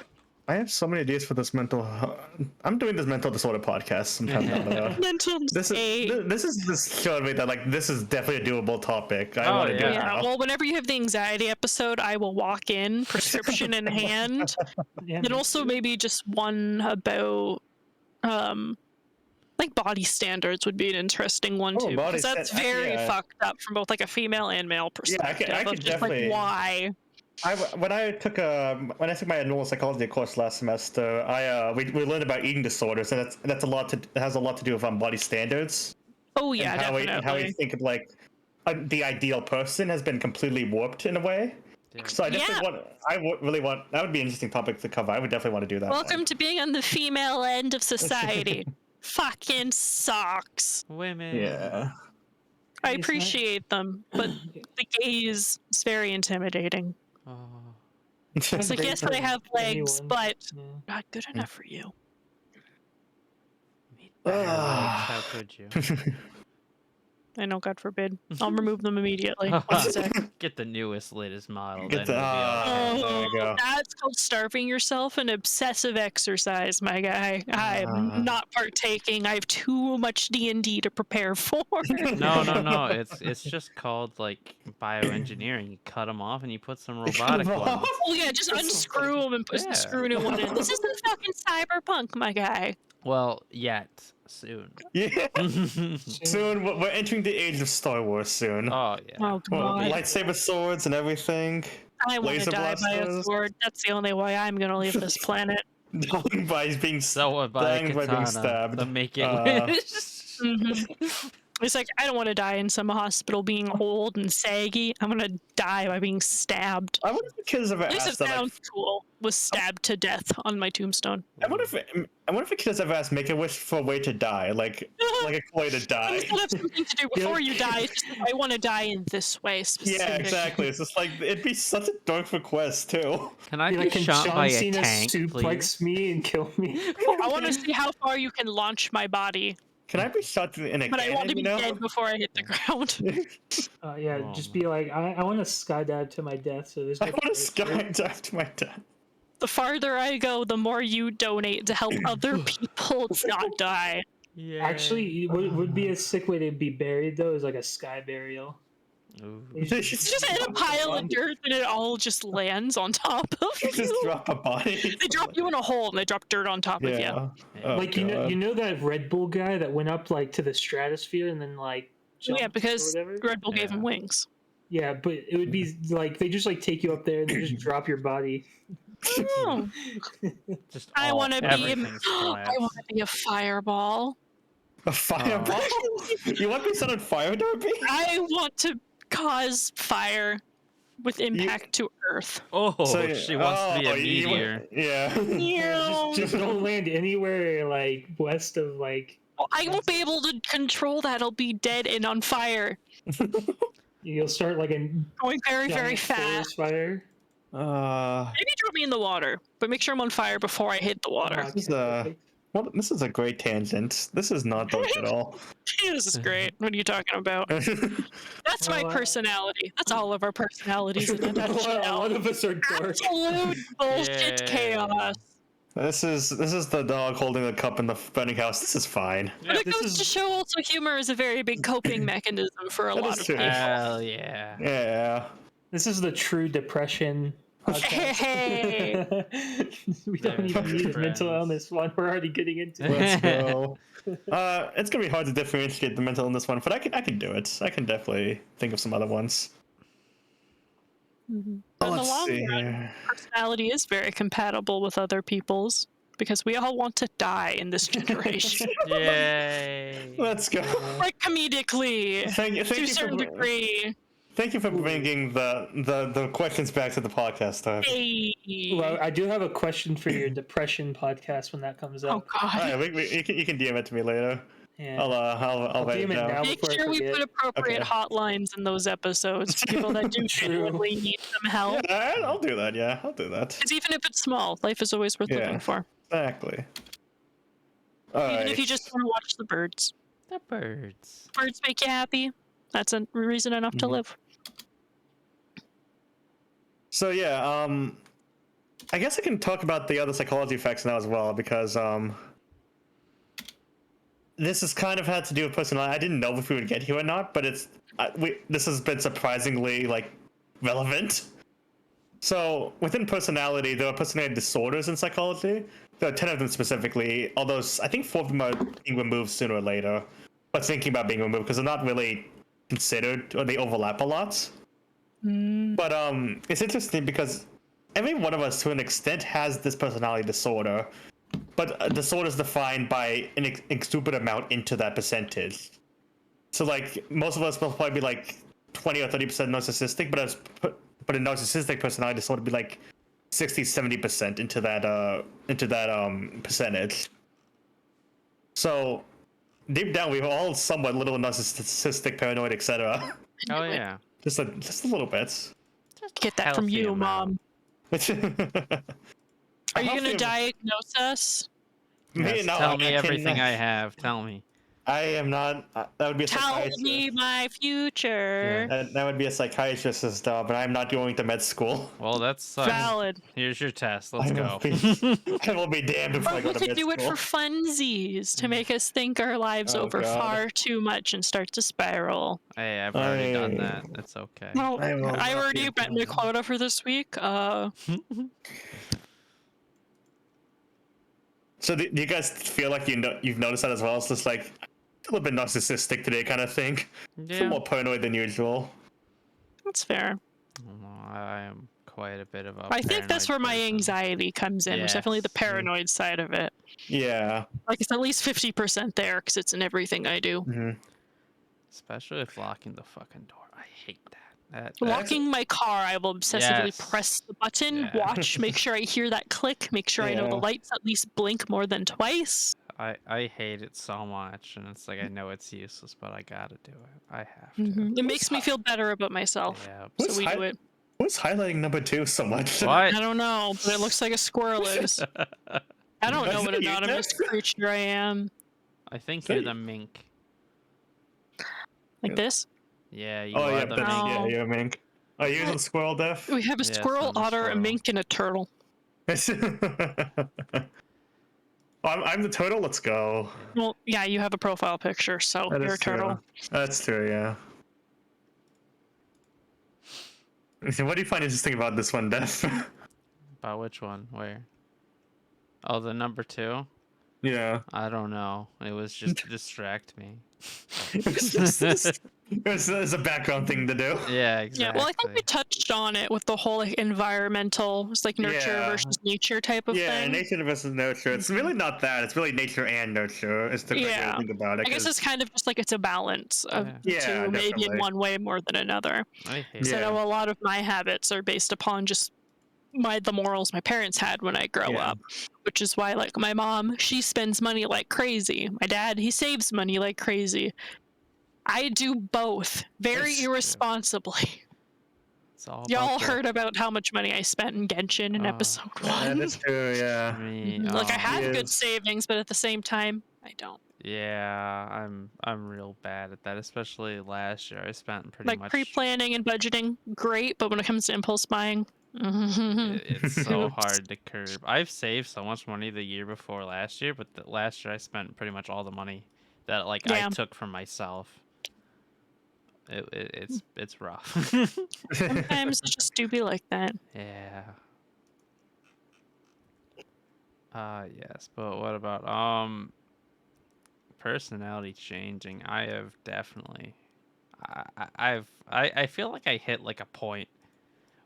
I have so many ideas for this I'm doing this mental disorder podcast sometime down the road. Mental This state. is showing me that this is definitely a doable topic. I Oh, want to do yeah. it Yeah, now. well, whenever you have the anxiety episode, I will walk in, prescription in hand, Yeah, and me also too. maybe just one about, like body standards would be an interesting one Oh, too, body because that's stand- very yeah. fucked up from both like a female and male perspective. I could of just definitely- like why. when I took my normal psychology course last semester, we learned about eating disorders, and that's it has a lot to do with body standards. Oh yeah, and definitely. how we think of like the ideal person has been completely warped in a way. Yeah. So I definitely that would be an interesting topic to cover. I would definitely want to do that. Welcome to being on the female end of society. Fucking sucks. Women. Yeah. I It's not- appreciate them, but the gaze is very intimidating. Oh. It's like, Great yes, for I have legs, anyone. but Yeah. not good enough for you. Meat bare legs, how could you? I know, God forbid. I'll remove them immediately. 1 sec. Get the newest, latest model. Get then the- we'll be all there we go. That's called starving yourself and obsessive exercise, my guy. I'm not partaking. I have too much D&D to prepare for. No. It's just called like bioengineering. You cut them off and you put some robotic ones. Oh yeah, just unscrew them and put Yeah. screw new one in. This isn't fucking cyberpunk, my guy. Well, yet soon. Yeah. Oh Soon we're entering the age of Star Wars soon. yeah. Oh Well, god. lightsaber swords and everything. I want laser to die by a blasters. sword. That's the only way I'm gonna leave this planet. Dying by being So by dying by being katana, stabbed. the make it wish. Mhm. It's like, I don't want to die in some hospital being old and saggy. I want to die by being stabbed. I wonder if the kids ever At least it asked that. Like, sounds cool. Was stabbed to death on my tombstone. I wonder if the kids ever asked Make a Wish for a way to die, like a way to die. It's have something to do before you die. It's just, I want to die in this way Yeah, specifically. exactly. It's just like it'd be such a dark request too. Can I Be be like, can shot John by a Cena tank, suplex please? me and kill me? I want to see how far you can launch my body, Can I be shot in a but I want to cannon? be You know? dead before I hit the ground. Yeah, Oh, just be like, I want to skydive to my death. So this. I want to skydive to my death. The farther I go, the more you donate to help other people not die. Yeah. Actually, what would be a sick way to be buried though is like a sky burial. Ooh. You It's just in a pile of dirt and it all just lands on top of You just you. drop a body. They drop you in a hole and they drop dirt on top of you. Yeah. Oh, Like God. you know that Red Bull guy that went up like to the stratosphere and then like jumped Yeah, because or whatever? Red Bull gave him Yeah. wings. Yeah, but it would be like they just like take you up there and they just drop your body. Oh, Just I all- want to be. everything's I collapsed. want to be a fireball. A fireball? You want me to set on fire, Derby? I want to cause fire with impact to Earth. Oh, she wants to be a you want- meteor. Yeah. Yeah. Just don't land anywhere like west of like I won't be able to control that. I'll be dead and on fire, you'll start like a going very, very giant fast. forest fire. Maybe drop me in the water, but make sure I'm on fire before I hit the water. Oh, This is okay, a perfect. well, this is a great tangent. This is not dark at all. This is great. What are you talking about? That's my Well, personality. That's all of our personalities in a a nutshell. lot of us are dark. Absolute bullshit Yeah. chaos. This is the dog holding the cup in the burning house. This is fine. But it this goes to is- show also humor is a very big coping mechanism for a That lot is of true. people. Hell yeah. Yeah. This is the true depression. podcast. Hey. We don't They're even need a mental friends. illness one. We're already getting into it. Let's go. It's gonna be hard to differentiate the mental illness one, but I can do it. I can definitely think of some other ones. In the Let's long see run, here. personality is very compatible with other people's because we all want to die in this generation. Yay. Let's go. Like comedically, Thank you. to a certain degree. Thank you for bringing the questions back to the podcast. Hey. Well, I do have a question for your depression podcast when that comes Oh out. god. All right, you can DM it to me later. Yeah. I'll write it DM it down. now Make before I sure we forget. put appropriate Okay. hotlines in those episodes for people that do True. genuinely need some help. Yeah, I'll do that. Yeah, I'll do that. Because even if it's small, life is always worth Yeah. living for. Exactly. All Even right. if you just want to watch the birds. The birds. Birds make you happy. That's a reason enough to Mhm. live. So yeah, I guess I can talk about the other psychology effects now as well because this has kind of had to do with personality. I didn't know if we would get here or not, but this has been surprisingly like relevant. So within personality, there are personality disorders in psychology. There are 10 of them specifically, although I think 4 of them are being removed sooner or later, but thinking about being removed because they're not really considered or they overlap a lot. But it's interesting because every one of us, to an extent, has this personality disorder, but disorder is defined by an exuberant amount into that percentage. So, like, most of us will probably be like 20 or 30% narcissistic, but a narcissistic personality disorder would be like 60-70% into that percentage. So deep down, we're all somewhat little narcissistic, paranoid, etc. Oh yeah. just a little bit. Get that from Healthy you, amount. Mom. Are you gonna diagnose us? Yes, tell me everything I have. Tell me. I am not. That would be a Tell psychiatrist. me my future. That would be a psychiatrist's job, but I'm not going to med school. Well, that sucks. Valid. Here's your test. Let's I go. will be damned if I Or go we to could med do it school. for funsies to make us think our lives Oh, over God. far too much and start to spiral. Hey, I've already done that. It's okay. No, I will I not already be met my doing quota for this week. So do you guys feel like you've noticed that as well? It's just like a little bit narcissistic today, kind of thing. Yeah. Some more paranoid than usual. That's fair. I am quite a bit of a. I think that's where paranoid my person. anxiety comes in. It's definitely the Yes. paranoid side of it. Yeah. Like it's at least 50% there because it's in everything I do. hmm Especially if locking the fucking door. I hate that. Locking my car, I will obsessively Yes. press the button, Yeah. watch, make sure I hear that click, make sure I know the Yeah. lights at least blink more than twice. I hate it so much, and it's like I know it's useless, but I gotta do it. I have to. It makes me feel better about myself. Yeah. So What's we do it. Who's highlighting number 2 so much? What? I don't know, but it looks like a squirrel is. I don't know Is what that you, anonymous Jeff? creature I am. I think Say- you're the mink. Like this? Yeah, you Oh are yeah, the that's, mink. yeah, you're a mink. Are you the squirrel, Def? We have a Yes, squirrel, I'm a otter, a squirrel. mink, and a turtle. I'm the turtle. Let's go. Well, yeah, you have a profile picture, so That you're a is true. turtle. That's true. Yeah. So what do you find interesting about this one, Def? About which one? Where? Oh, the number 2? Yeah. I don't know. It was just to distract me. It's a background thing to do. Yeah, exactly. Yeah, well, I think we touched on it with the whole like environmental, it's like nurture Yeah. versus nature type of Yeah, thing. nature versus nurture. It's really not that. It's really nature and nurture. It's the Yeah. way to think about it. I guess 'cause- it's kind of just like it's a balance of the Yeah, two, maybe in definitely. one way more than another. I hate So I Yeah. know a lot of my habits are based upon just the morals my parents had when I grow Yeah. up, which is why like my mom, she spends money like crazy. My dad, he saves money like crazy. I do both very That's- irresponsibly. It's all Y'all about the- heard about how much money I spent in Genshin in Oh, episode Yeah, 1. that's true. Yeah. me. Like I oh, have good Yes. savings, but at the same time, I don't. Yeah, I'm real bad at that. Especially last year, I spent pretty Like much. pre-planning and budgeting, great, but when it comes to impulse buying, It's so hard to curb. I've saved so much money the year before last year, but last year I spent pretty much all the money that like Yeah. I took from myself. It's rough. sometimes it just do be like that. Yeah. Yes, but what about personality changing? I have definitely I feel like I hit like a point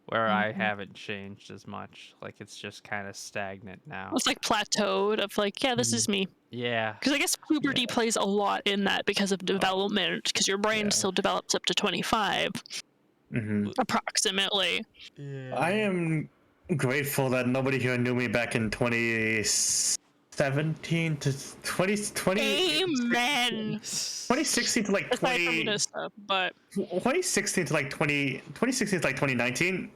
where I Mhm. haven't changed as much. Like it's just kind of stagnant now. It's like plateaued of like, yeah, this is me. Yeah. Because I guess puberty plays a lot in that because of development, because your brain Yeah. still develops up to 25, hmm approximately. I am grateful that nobody here knew me back in 2017 to 2020. Amen. 2016 to like Aside from 20. this stuff, but 2016 to like 2016 to like 2019.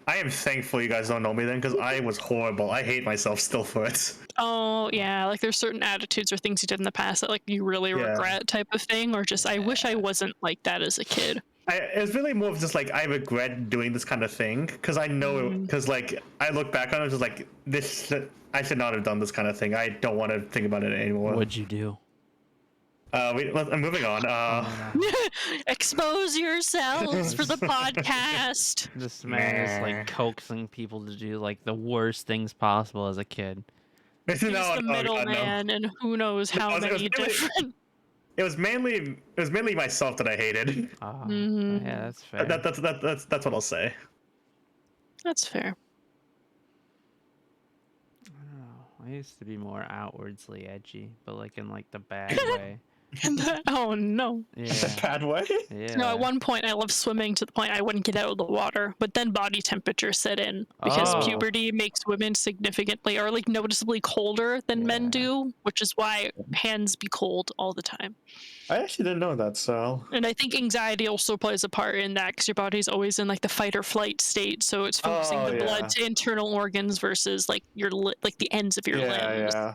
I am thankful you guys don't know me then because I was horrible. I hate myself still for it. oh yeah, like there's certain attitudes or things you did in the past that like you really Yeah. regret type of thing, or just I wish I wasn't like that as a kid. It's really more of just like I regret doing this kind of thing because I know because like I look back on it, it's just like I should not have done this kind of thing. I don't want to think about it anymore. What'd you do? I'm moving on. Expose yourselves for the podcast. This man is Nah. like coaxing people to do like the worst things possible as a kid. He's the God, no. middleman, and who knows how I was many really- different. it was mainly myself that I hated. Oh, Mhm. yeah, that's fair. That's what I'll say. That's fair. I don't know. I used to be more outwardly edgy, but like in like the bad way. Oh no. Yeah. Bad way. Yeah. No, at one point I loved swimming to the point I wouldn't get out of the water, but then body temperature set in because Oh. puberty makes women significantly or like noticeably colder than men Yeah. do, which is why hands be cold all the time. I actually didn't know that. So And I think anxiety also plays a part in that because your body's always in like the fight or flight state, so it's focusing Oh, the yeah. blood to internal organs versus like your like the ends of your limbs. yeah.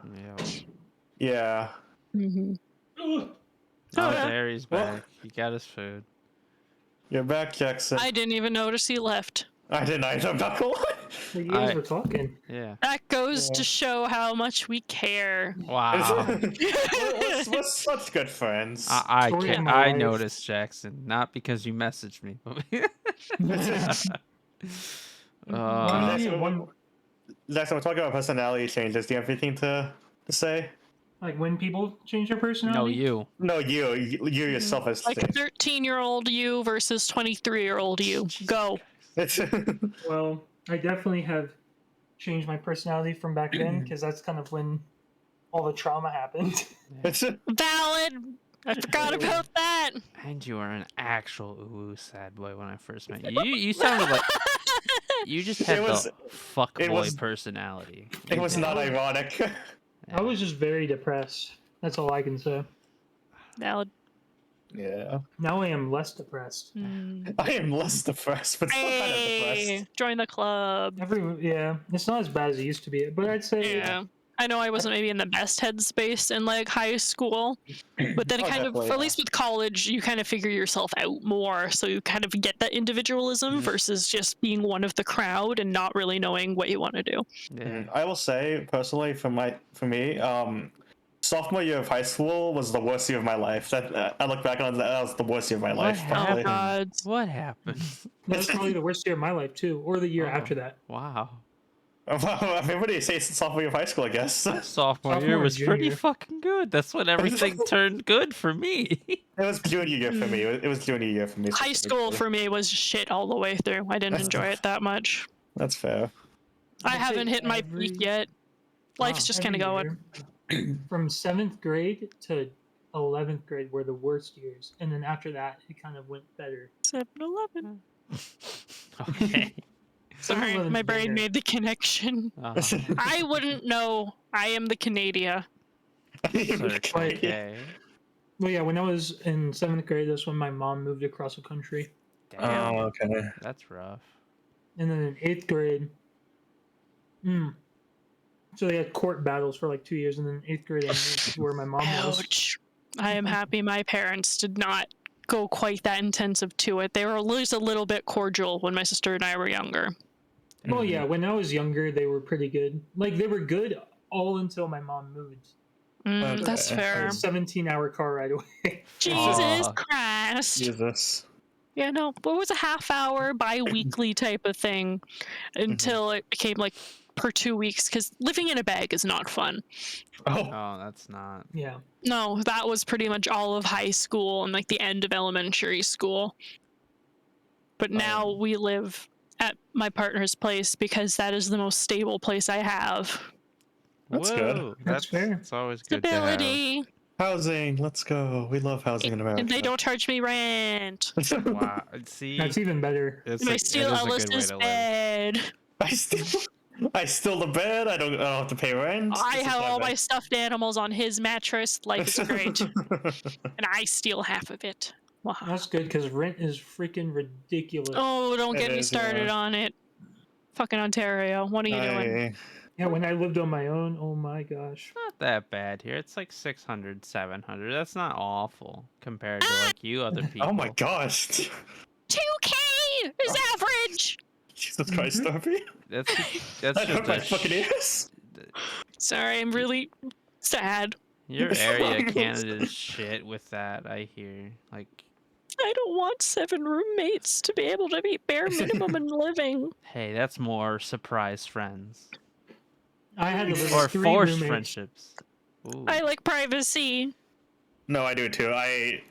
Yeah. Mm-hmm. Ugh. Oh, yeah. there he's Well- back. He got his food. You're back, Jackson. I didn't even notice he left. I didn't either. I'm not gonna lie. You guys I- were talking. Yeah. That goes Yeah. to show how much we care. Wow. We're such good friends. I Story of can't. my I life. noticed, Jackson. Not because you messaged me. One- Jackson, one- Jackson, we're talking about personality changes. Do you have anything to say? Like when people change their personality. no, you. No, you yourself as Like 13-year-old you versus 23-year-old you. Go. It's Well, I definitely have changed my personality from back then because that's kind of when all the trauma happened. it's Valid. I forgot about that. And you were an actual sad boy when I first met you. You sounded like you just had was- the fuck it boy was- personality. it You was did. not ironic. I was just very depressed. That's all I can say. Valid. Yeah, Now I am less depressed. Mm. I am less depressed, but still kind of Hey, depressed. join the club. Yeah, it's not as bad as it used to be, but I'd say Yeah. I know I wasn't maybe in the best headspace in like high school, but then Oh, kind of, definitely, at least with college, you kind of figure yourself out more. So you kind of get that individualism versus just being one of the crowd and not really knowing what you want to do. Yeah. I will say personally, for me, sophomore year of high school was the worst year of my life. That I look back on that was the worst year of my life. happened? Probably. God. What happened? that was probably the worst year of my life too, or the year Oh. after that. Wow. Well, everybody says sophomore year of high school, I guess. Sophomore year Sophomore, was pretty junior. fucking good. That's when everything turned good for me. It was junior year for me. It was junior year for me. High school for me was shit all the way through. I didn't enjoy it that much. That's fair. I I'd say haven't hit my every- peak yet. Life's just kind of Every going. year, from 7th grade to 11th grade were the worst years, and then after that, it kind of went better. 7-Eleven. Okay. Sorry, 7-Eleven's my brain better. made the connection. I wouldn't know. I am the Canada. Search. Okay. Well, yeah, when I was in 7th grade, that's when my mom moved across the country, Damn. Oh, okay. That's rough. and then in 8th grade, so they had court battles for like 2 years, and then in 8th grade, I moved to where my mom was. Ouch. I am happy my parents did not go quite that intensive to it. They were at least a little bit cordial when my sister and I were younger. Well, yeah, when I was younger, they were pretty good. Like they were good all until my mom moved. That's Okay. fair. 17-hour car ride away. Jesus Aw. Christ. Jesus. Yeah, no, but it was a half-hour bi-weekly type of thing until it became like per 2 weeks because living in a bag is not fun. Oh, Oh, that's not. Yeah. No, that was pretty much all of high school and like the end of elementary school. But now we live at my partner's place because that is the most stable place I have. That's good. Whoa, That's fair. It's always good to have. Stability. housing. Let's go. We love housing in America. And they don't charge me rent. Wow. See, That's even better. it's And a- I it steal is a good way Ellis's to live. bed. I steal the bed. I don't have to pay rent. I This is have all my bed. stuffed animals on his mattress. Life is great. And I steal half of it. Wow. That's good because rent is freaking ridiculous. Oh, don't It get me is, started yeah. on it. Fucking Ontario. What are you doing? Yeah, when I lived on my own, oh my gosh. Not that bad here. It's like 600, 700. That's not awful compared to like you other people. Oh my gosh. 2K is average. Jesus Christ, Darby. That's that's I just hurt my a fucking ears. Sorry, I'm really sad. Your area Canada is shit with that. I hear like, I don't want 7 roommates to be able to be bare minimum in living. hey, that's more surprise friends I had to live or with 3 forced roommates. friendships. Ooh. I like privacy. No, I do too.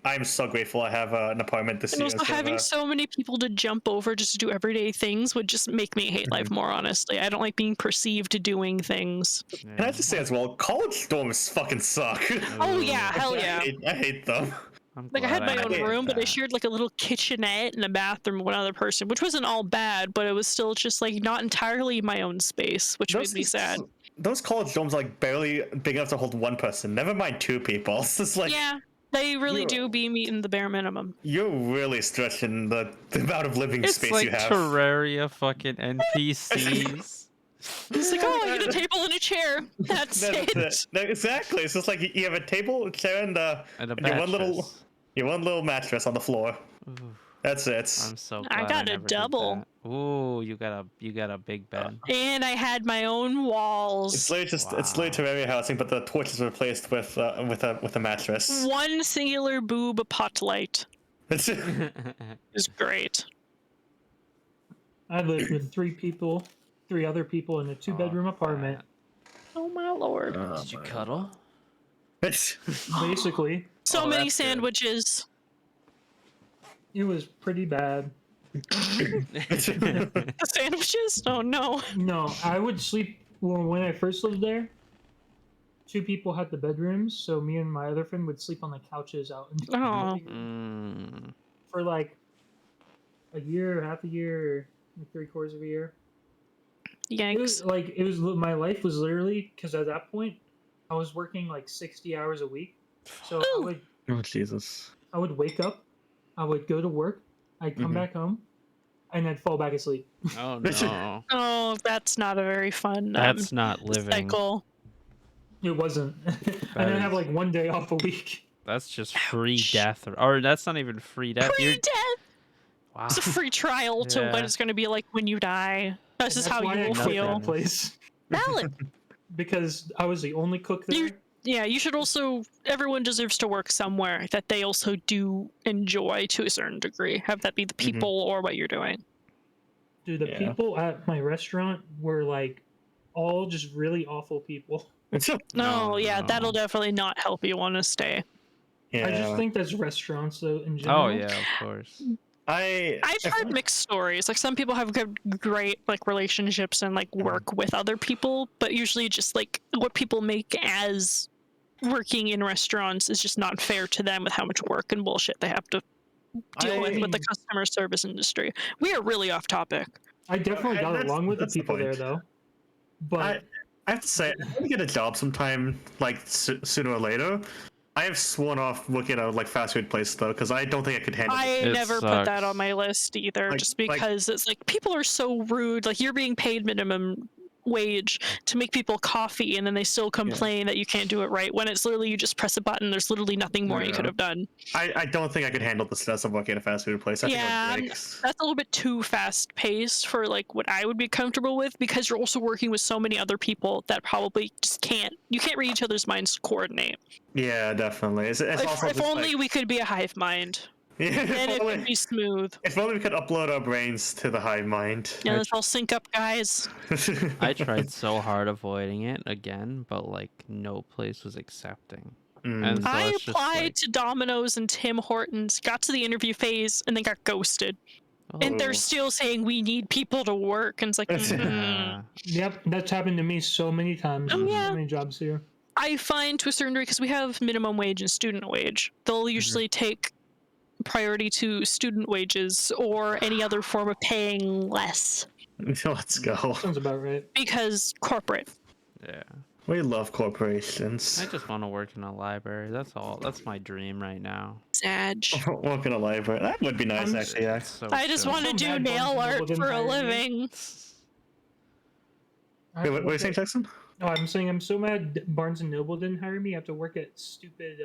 I'm so grateful I have an apartment this And year. also instead of having a- so many people to jump over just to do everyday things would just make me hate life more, honestly. I don't like being perceived to doing things. And I have to say as well, college dorms fucking suck. Oh yeah, hell yeah. I hate them. I'm Like I had glad my own never did room, but I that. shared like a little kitchenette and a bathroom with one other person, which wasn't all bad, but it was still just like not entirely my own space, which made me sad. Those college dorms are like barely big enough to hold one person. Never mind two people. It's just like Yeah, they really you- do be meeting the bare minimum. you're really stretching the amount of living It's space like you have. Terraria fucking NPCs. It's like, oh, I get a table and a chair. That's it. Exactly. It's just like you have a table, a chair, and And a your mattress. one little mattress on the floor. Ooh, That's it. I'm so glad I got a never did double. that. Ooh, you got a big bed. And I had my own It's walls. literally just it's literally Terraria housing, but the torch is replaced with a mattress. One singular boob pot light. It's Is great. I lived with three other people in a 2-bedroom apartment. Oh my lord. Did you cuddle? Basically, So Oh, many that's good. sandwiches. it was pretty bad. The sandwiches? Oh no. No, I would sleep. Well, when I first lived there, 2 people had the bedrooms, so me and my other friend would sleep on the couches out in the Oh. living room Mm, for like a year, half a year, like 3/4 of a year. It Yikes. was like my life was literally because at that point I was working like 60 hours a week, so Ooh. Oh Jesus! I would wake up, I would go to work, I'd come Mhm. back home, and I'd fall back asleep. oh no. Oh, that's not a very fun That's not living. cycle. It wasn't. I didn't have is- like one day off a week. That's just free Ouch. death. Or that's not even free death. You're Pre-death. wow. It's a free trial to what Yeah. it's going to be like when you die. This is That's how why you I will quit feel. that place Valid. because I was the only cook there. Yeah, you should also. Everyone deserves to work somewhere that they also do enjoy to a certain degree. Have that be the people or what you're doing. Dude, the Yeah. people at my restaurant were like all just really awful people. No, yeah, no. that'll definitely not help you want to stay. Yeah. I just think that's restaurants though in general. Oh yeah, of course. I've I've heard mixed stories. Like some people have good, great like relationships and like work with other people, but usually just like what people make as working in restaurants is just not fair to them with how much work and bullshit they have to deal with the customer service industry. We are really off topic. I definitely got That's- along with the that's the people there point. though. But I have to say, I'm gonna get a job sometime, like sooner or later. I have sworn off working at a like fast food place though, because I don't think I could handle I it. It never put that sucks. on my list either, Like- just like- because it's like people are so rude. Like you're being paid minimum wage to make people coffee, and then they still complain that you can't do it right when it's literally you just press a button. There's literally nothing more you could Yeah. have done. I don't think I could handle the stress of working at a fast food place. I Yeah, think it would break. That's a little bit too fast paced for like what I would be comfortable with because you're also working with so many other people that probably just can't. You can't read each other's minds to coordinate. Yeah, definitely. It's If, also if just only like, we could be a hive mind, yeah, then it if, would only, be smooth. if only we could upload our brains to the hive mind. Yeah, let's all sync up, guys. I tried so hard avoiding it again, but like no place was accepting. And so I it's just applied like, to Domino's and Tim Hortons, got to the interview phase, and then got ghosted. And Oh. they're still saying we need people to work, and it's like, yeah. yep, that's happened to me so many times. Oh, in yeah. So many jobs here. I find to a certain degree because we have minimum wage and student wage, they'll usually take priority to student wages or any other form of paying less Let's go. Sounds about right. because corporate. Yeah. We love corporations. I just want to work in a library. That's all. That's my dream right now. Sag. Work in a library. That would be nice, I'm- actually. Yeah. It's so I just chill. want to So do bad nail Barnes and art Noble didn't for a hire me. living. I Wait, have what to were you work saying, at- Jackson? Oh, I'm saying I'm so mad Barnes and Noble didn't hire me. I have to work at stupid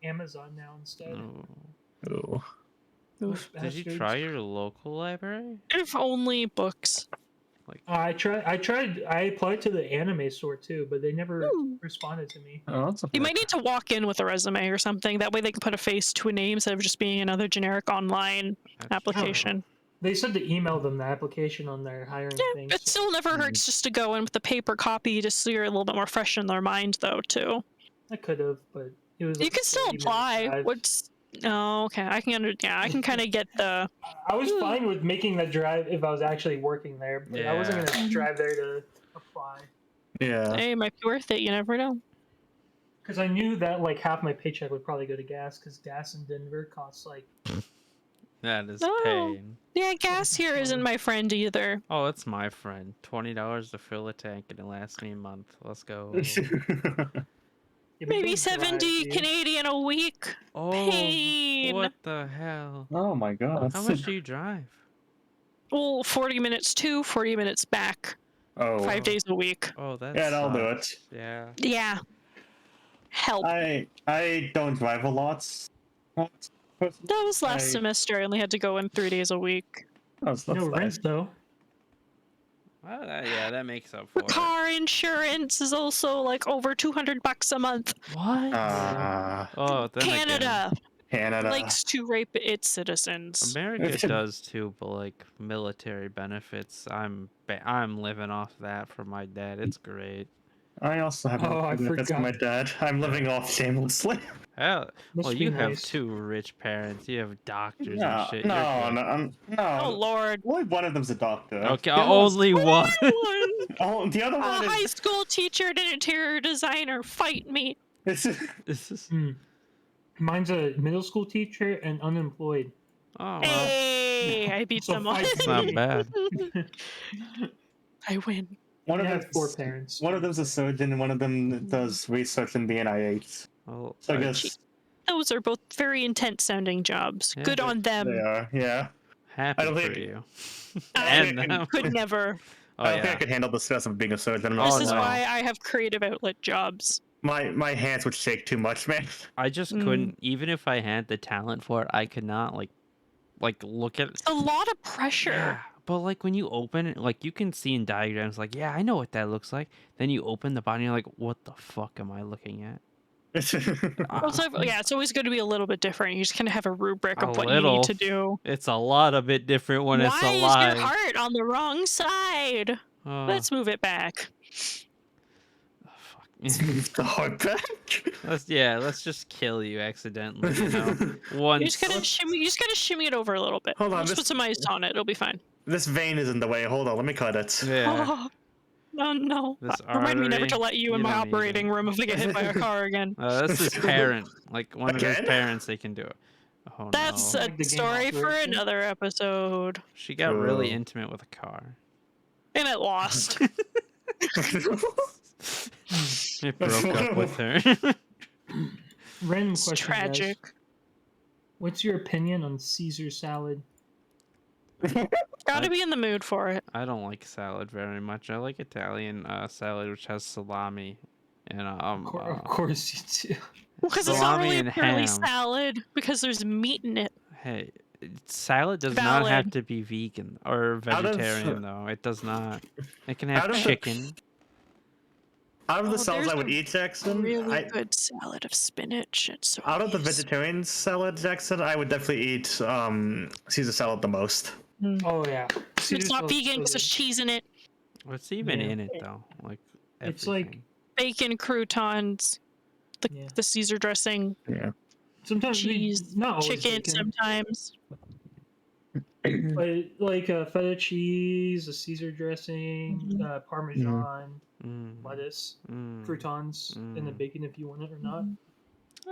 Amazon now instead. Oh. Oh. Those Did you bastards. try your local library? If only books. I tried. I applied to the anime store too, but they never Hmm. responded to me. Oh, that's You might need to walk in with a resume or something. That way they can put a face to a name instead of just being another generic online That's application. They said to email them the application on their hiring thing. It still never hurts just to go in with a paper copy just so you're a little bit more fresh in their mind, though, too. I could have, but It was You like can still 40-minute apply. drive. What's? Oh, okay. I can yeah, I can kind of get the. I was fine with making that drive if I was actually working there, but I wasn't Yeah. gonna Mhm. drive there to apply Yeah. Hey, it might be worth it. You never know. because I knew that like half my paycheck would probably go to gas because gas in Denver costs like That is Oh. pain. Yeah, gas here isn't my friend either. Oh, it's my friend. $20 to fill a tank and it lasts me a month. Let's go. yeah, but you Maybe don't drive, 70 do you? Canadian a week. Oh, Pain. what the hell? Oh my god. How much do you drive? Well, 40 minutes to 40 minutes back. Oh. 5 days a week. Oh, that Yeah, that'll do sucks. it. Yeah. Yeah. Help. I don't drive a lot. That was last I- semester. I only had to go in 3 days a week. That's No nice. rent though. Well, yeah, that makes up for it. Car insurance is also like over $200 a month. What? Oh, then again, Canada Canada. likes to rape its citizens. America does too, but like military benefits, I'm living off that from my dad. It's great. I also have Oh, I benefits from my dad. I'm living off shamelessly. Hell, Must well, be you have nice. 2 rich parents. You have doctors No, and shit. no, You're good. no, Oh no. lord. Only one of them's a doctor. Okay, The other one's- only one. Oh, the other A one high is. school teacher and an interior designer fight me. This is. Hmm. Mine's a middle school teacher and unemployed. Oh, well, Hey, I beat So them all. fight it's not bad. I win. One I of have them. 4 parents. One of them's a surgeon, and one of them does research in the NIH. Well, So I guess Those are both very intense sounding jobs. Yeah, Good they- on them. they are. Yeah. happy I don't for think- you. I And don't think them. Could never. Oh, I don't think I yeah. could handle the stress of being a surgeon. Oh, This is no. why I have creative outlet jobs. My hands would shake too much, man. I just Mm. couldn't, even if I had the talent for it, I could not like look at. It's a lot of pressure. Yeah, but like when you open it, like you can see in diagrams, like yeah, I know what that looks like. Then you open the body, and you're like, what the fuck am I looking at? Also, yeah, it's always going to be a little bit different. You just kind of have a rubric A of what you little. need to do. It's a lot of bit different when it's Why is alive. your heart on the wrong side? Oh, Let's move it back. fuck. the heart back. Let's just kill you accidentally. You know, You once. just gotta shimmy. You just gotta shimmy it over a little bit. Hold on, Just this- put some ice on it. It'll be fine. This vein is in the way. Hold on, let me cut it. Yeah. Oh no! This Remind me never artery, to let you in you my don't need operating it. room if I get hit by a car again. That's his parent. Like one of his Again? parents, they can do it. Oh That's no. a Like the game story for operation? another episode. She got really Cool. intimate with a car. And it lost. It broke up with her. Random It's question, tragic. guys. What's your opinion on Caesar salad? Gotta be in the mood for it. I don't like salad very much. I like Italian salad, which has salami and Of course you do. Because it's not Salami really and purely ham. salad because there's meat in it. Hey, salad does not have Valid. to be vegan or Out of- vegetarian though. It does not. It can Out have of the- chicken. Out of the Oh, salads I there's would a eat, Jackson, Really good salad of spinach. It's so out of the nice. vegetarian salad, Jackson, I would definitely eat Caesar salad the most. Oh yeah. It's not vegan because there's cheese in it. What's even Yeah. in it though? Like It's like- everything. Bacon, croutons, Yeah. the Caesar dressing, Yeah. Sometimes cheese, not always chicken bacon, sometimes. but like feta cheese, a Caesar dressing, Mhm. Parmesan, Mm, lettuce, mm. croutons, and the Mm. bacon if you want it or not.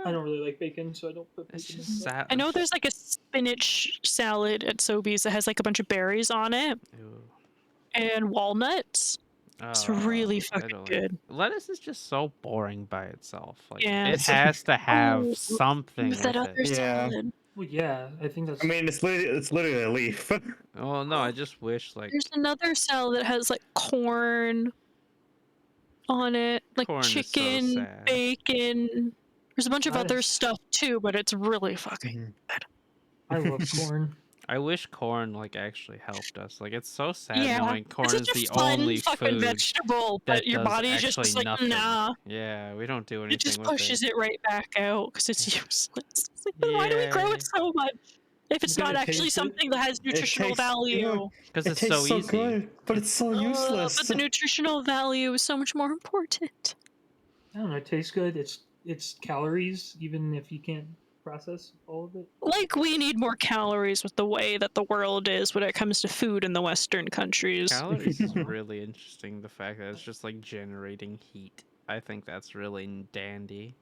I don't really like bacon, so I don't put It's bacon. just in sad. I know there's like a spinach salad at Sobeys that has like a bunch of berries on it and walnuts. It's really I fucking don't like- good. Lettuce is just so boring by itself. Like Yeah. it has to have Oh, something With that with other it. Yeah. salad. Well, yeah, I think that's. I mean, it's literally a leaf. Oh no, I just wish like There's another salad that has like corn on it, like Corn is so chicken, sad. bacon. There's a bunch of That other is- stuff too, but it's really fucking. I love corn. I wish corn like actually helped us. Like it's so sad Yeah, knowing corn it's is such a the fun only fucking food vegetable, that but your does body is just actually like, nothing. nah. Yeah, we don't do anything It just with pushes it right back out because it's useless. It's like, then why do we grow Yay. it so much if it's Because not it actually tastes good? something that has nutritional tastes value? good. because It it's tastes so easy. good, but it's so useless. But the nutritional value is so much more important. I don't know. It tastes good. It's it's calories, even if you can't process all of it. Like, we need more calories with the way that the world is when it comes to food in the Western countries. Calories is really interesting. The fact that it's just like generating heat. I think that's really dandy.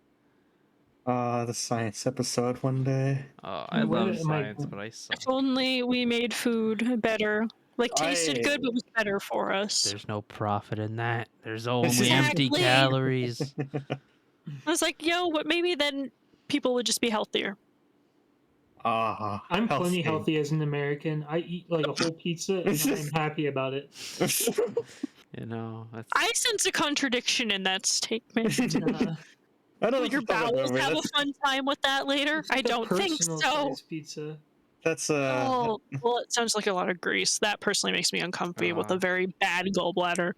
The science episode one day. Oh, I Where love am I science, going? but I suck. If only we made food better. Like, tasted good, but was better for us. There's no profit in that. There's only empty Exactly. calories. I was like, yo, but maybe then people would just be healthier. I'm plenty healthy as an American. I eat like a whole pizza and I'm happy about it. You know, that's I sense a contradiction in that statement. I don't Will your bowels have a fun time with that later? It's I like a don't think personal so. size Pizza. That's Oh, well, it sounds like a lot of grease. That personally makes me uncomfy with a very bad gallbladder.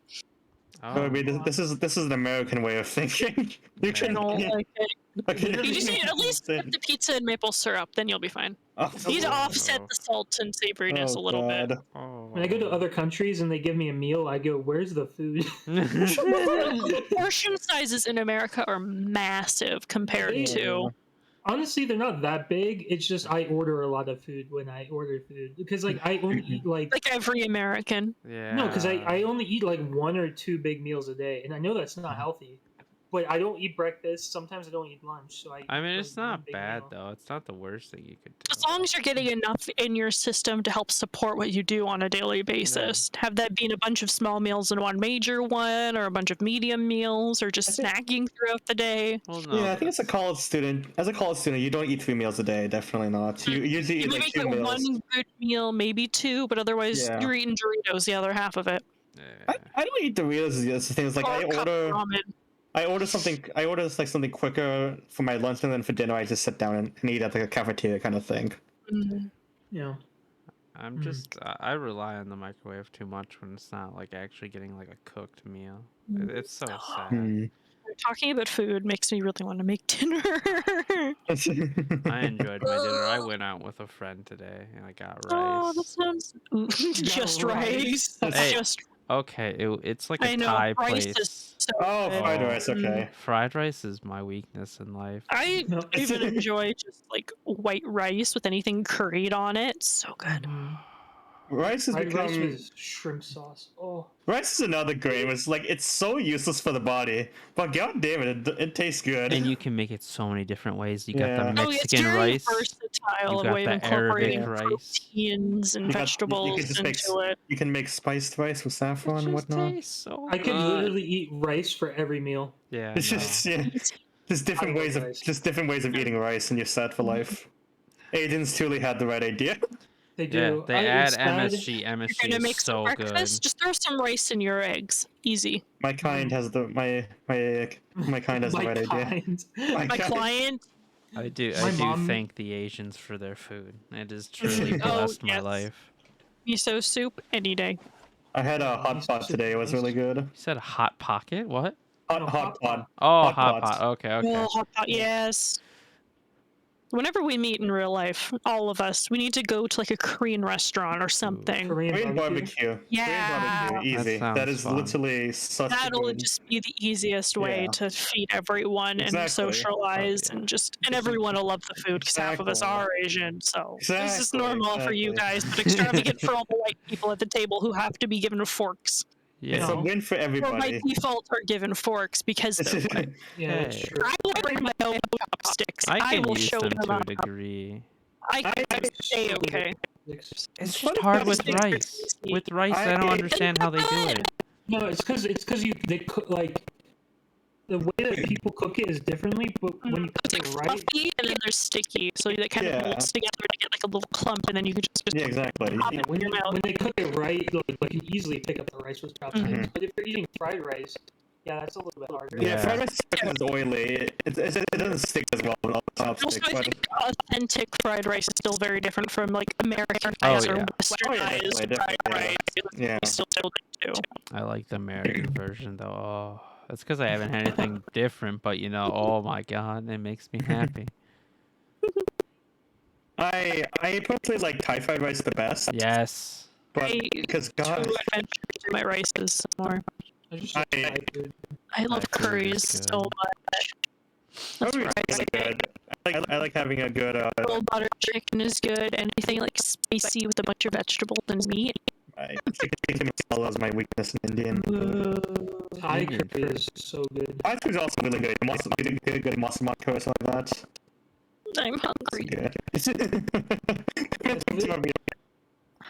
I oh, mean, this is an American way of thinking. You I can don't like it. okay. You just need to at least put the pizza in maple syrup, then you'll be fine. You need to offset the salt and savoriness a little bit. oh. When I go to other countries and they give me a meal, I go, "Where's the food?" Portion sizes in America are massive compared to. Honestly, they're not that big. It's just I order a lot of food when I order food because like I only eat like every American. Yeah. no, because I only eat like 1 or 2 big meals a day, and I know that's not healthy. But I don't eat breakfast. Sometimes I don't eat lunch. So I mean, eat, it's like, one not big bad meal. though. It's not the worst thing you could do. As long as you're getting enough in your system to help support what you do on a daily basis. Have that been a bunch of small meals and one major one, or a bunch of medium meals, or just snacking throughout the day. Well, no, Yeah, I think as a college student, you don't eat 3 meals a day. Definitely not. You usually eat You like maybe 2 get meals. one good meal, maybe 2, but otherwise Yeah. you're eating Doritos the other half of it. Yeah. I don't eat Doritos. It's the thing is like Or I a cup of order ramen. like something quicker for my lunch, and then for dinner I just sit down and eat at like a cafeteria kind of thing. Mhm. Yeah. I'm just I rely on the microwave too much when it's not like actually getting like a cooked meal. It's so sad. Hmm. Talking about food makes me really want to make dinner. I enjoyed my dinner. I went out with a friend today and I got Oh, that rice. sounds just rice. That's Hey. just. Okay, it's like a I know Thai rice place. is so Oh, good. fried rice. Mm. Okay. Fried rice is my weakness in life. I No. even enjoy just like white rice with anything curried on it. So good. Rice has Fried rice become with shrimp sauce. Oh, rice is another grain. It's like it's so useless for the body, but god damn it tastes good. And you can make it so many different ways. You got Yeah. the Oh, it's Mexican very rice. versatile You in got way of the Arabic incorporating rice. proteins and You vegetables can just make into it. you can make spiced rice with saffron It and just whatnot. tastes so I could good. literally eat rice for every meal. Yeah. It's just just different I love ways of rice. eating rice, and you're set for life. Agents truly had the right idea. They Yeah, do. they I add instead- MSG. You're MSG gonna is make some so good. breakfast. Just throw some rice in your eggs. Easy. My kind has the my kind has the My right idea. kind. My client. I do My I do mom- thank the Asians for their food. It has truly Oh, blessed my yes. life. Miso soup any day. I had a hot pot today. It was really good. You said a hot pocket? What? No, Hot pot. Oh, Hot hot pots. pot. Okay, okay. Oh, hot pot, yes. Whenever we meet in real life, all of us, we need to go to like a Korean restaurant or something. Korean barbecue. Yeah. Korean barbecue. Easy. That That sounds is fun. literally such a That'll good. just be the easiest way Yeah. to feed everyone and Exactly. socialize Oh, yeah. and everyone will love the food because half of us Exactly. are Asian. So this is Exactly, normal for you exactly. guys, but extravagant for all the white people at the table who have to be given forks. Yeah. It's a No. win for Or by everybody. default are given forks because they're white. Yeah, that's Hey. true. I will bring my own chopsticks. I can will use show them them to a up. degree. I can say okay. It's funny just hard with because it's rice. tasty. With rice, I don't understand how they do it. No, it's because they cook like the way that people cook it is differently, but when you It's cook like it right, fluffy and then they're sticky, so they kind Yeah. of molds together to get like a little clump, and then you can just Yeah, exactly. pop yeah, it in your mouth. when they cook it right, like you easily pick up the rice with chopsticks. Mhm. But if you're eating fried rice, yeah, that's a little bit harder. Yeah, Yeah. fried rice is oily. It doesn't stick as well on the Also, chopstick, I but think authentic fried rice is still very different from like Americanized Oh, or yeah. westernized definitely, fried definitely, rice. yeah. It's still good too. I like the American version though. Oh, that's because I haven't had anything different. But you know, oh my god, it makes me happy. I personally like Thai fried rice the best. Yes. But I because too God, adventure to my rices more. I just like I- fried food. I love Thai food is curries good. so much. That's Curry where I is say really good. I like having a good. roll butter chicken is good. Anything like spicy with a bunch of vegetables and meat. Chicken masala is my weakness in Indian. Thai Indian curry curry. is so good. Thai food is also really good. Good masala curry or something like that. I'm hungry. Good. Because my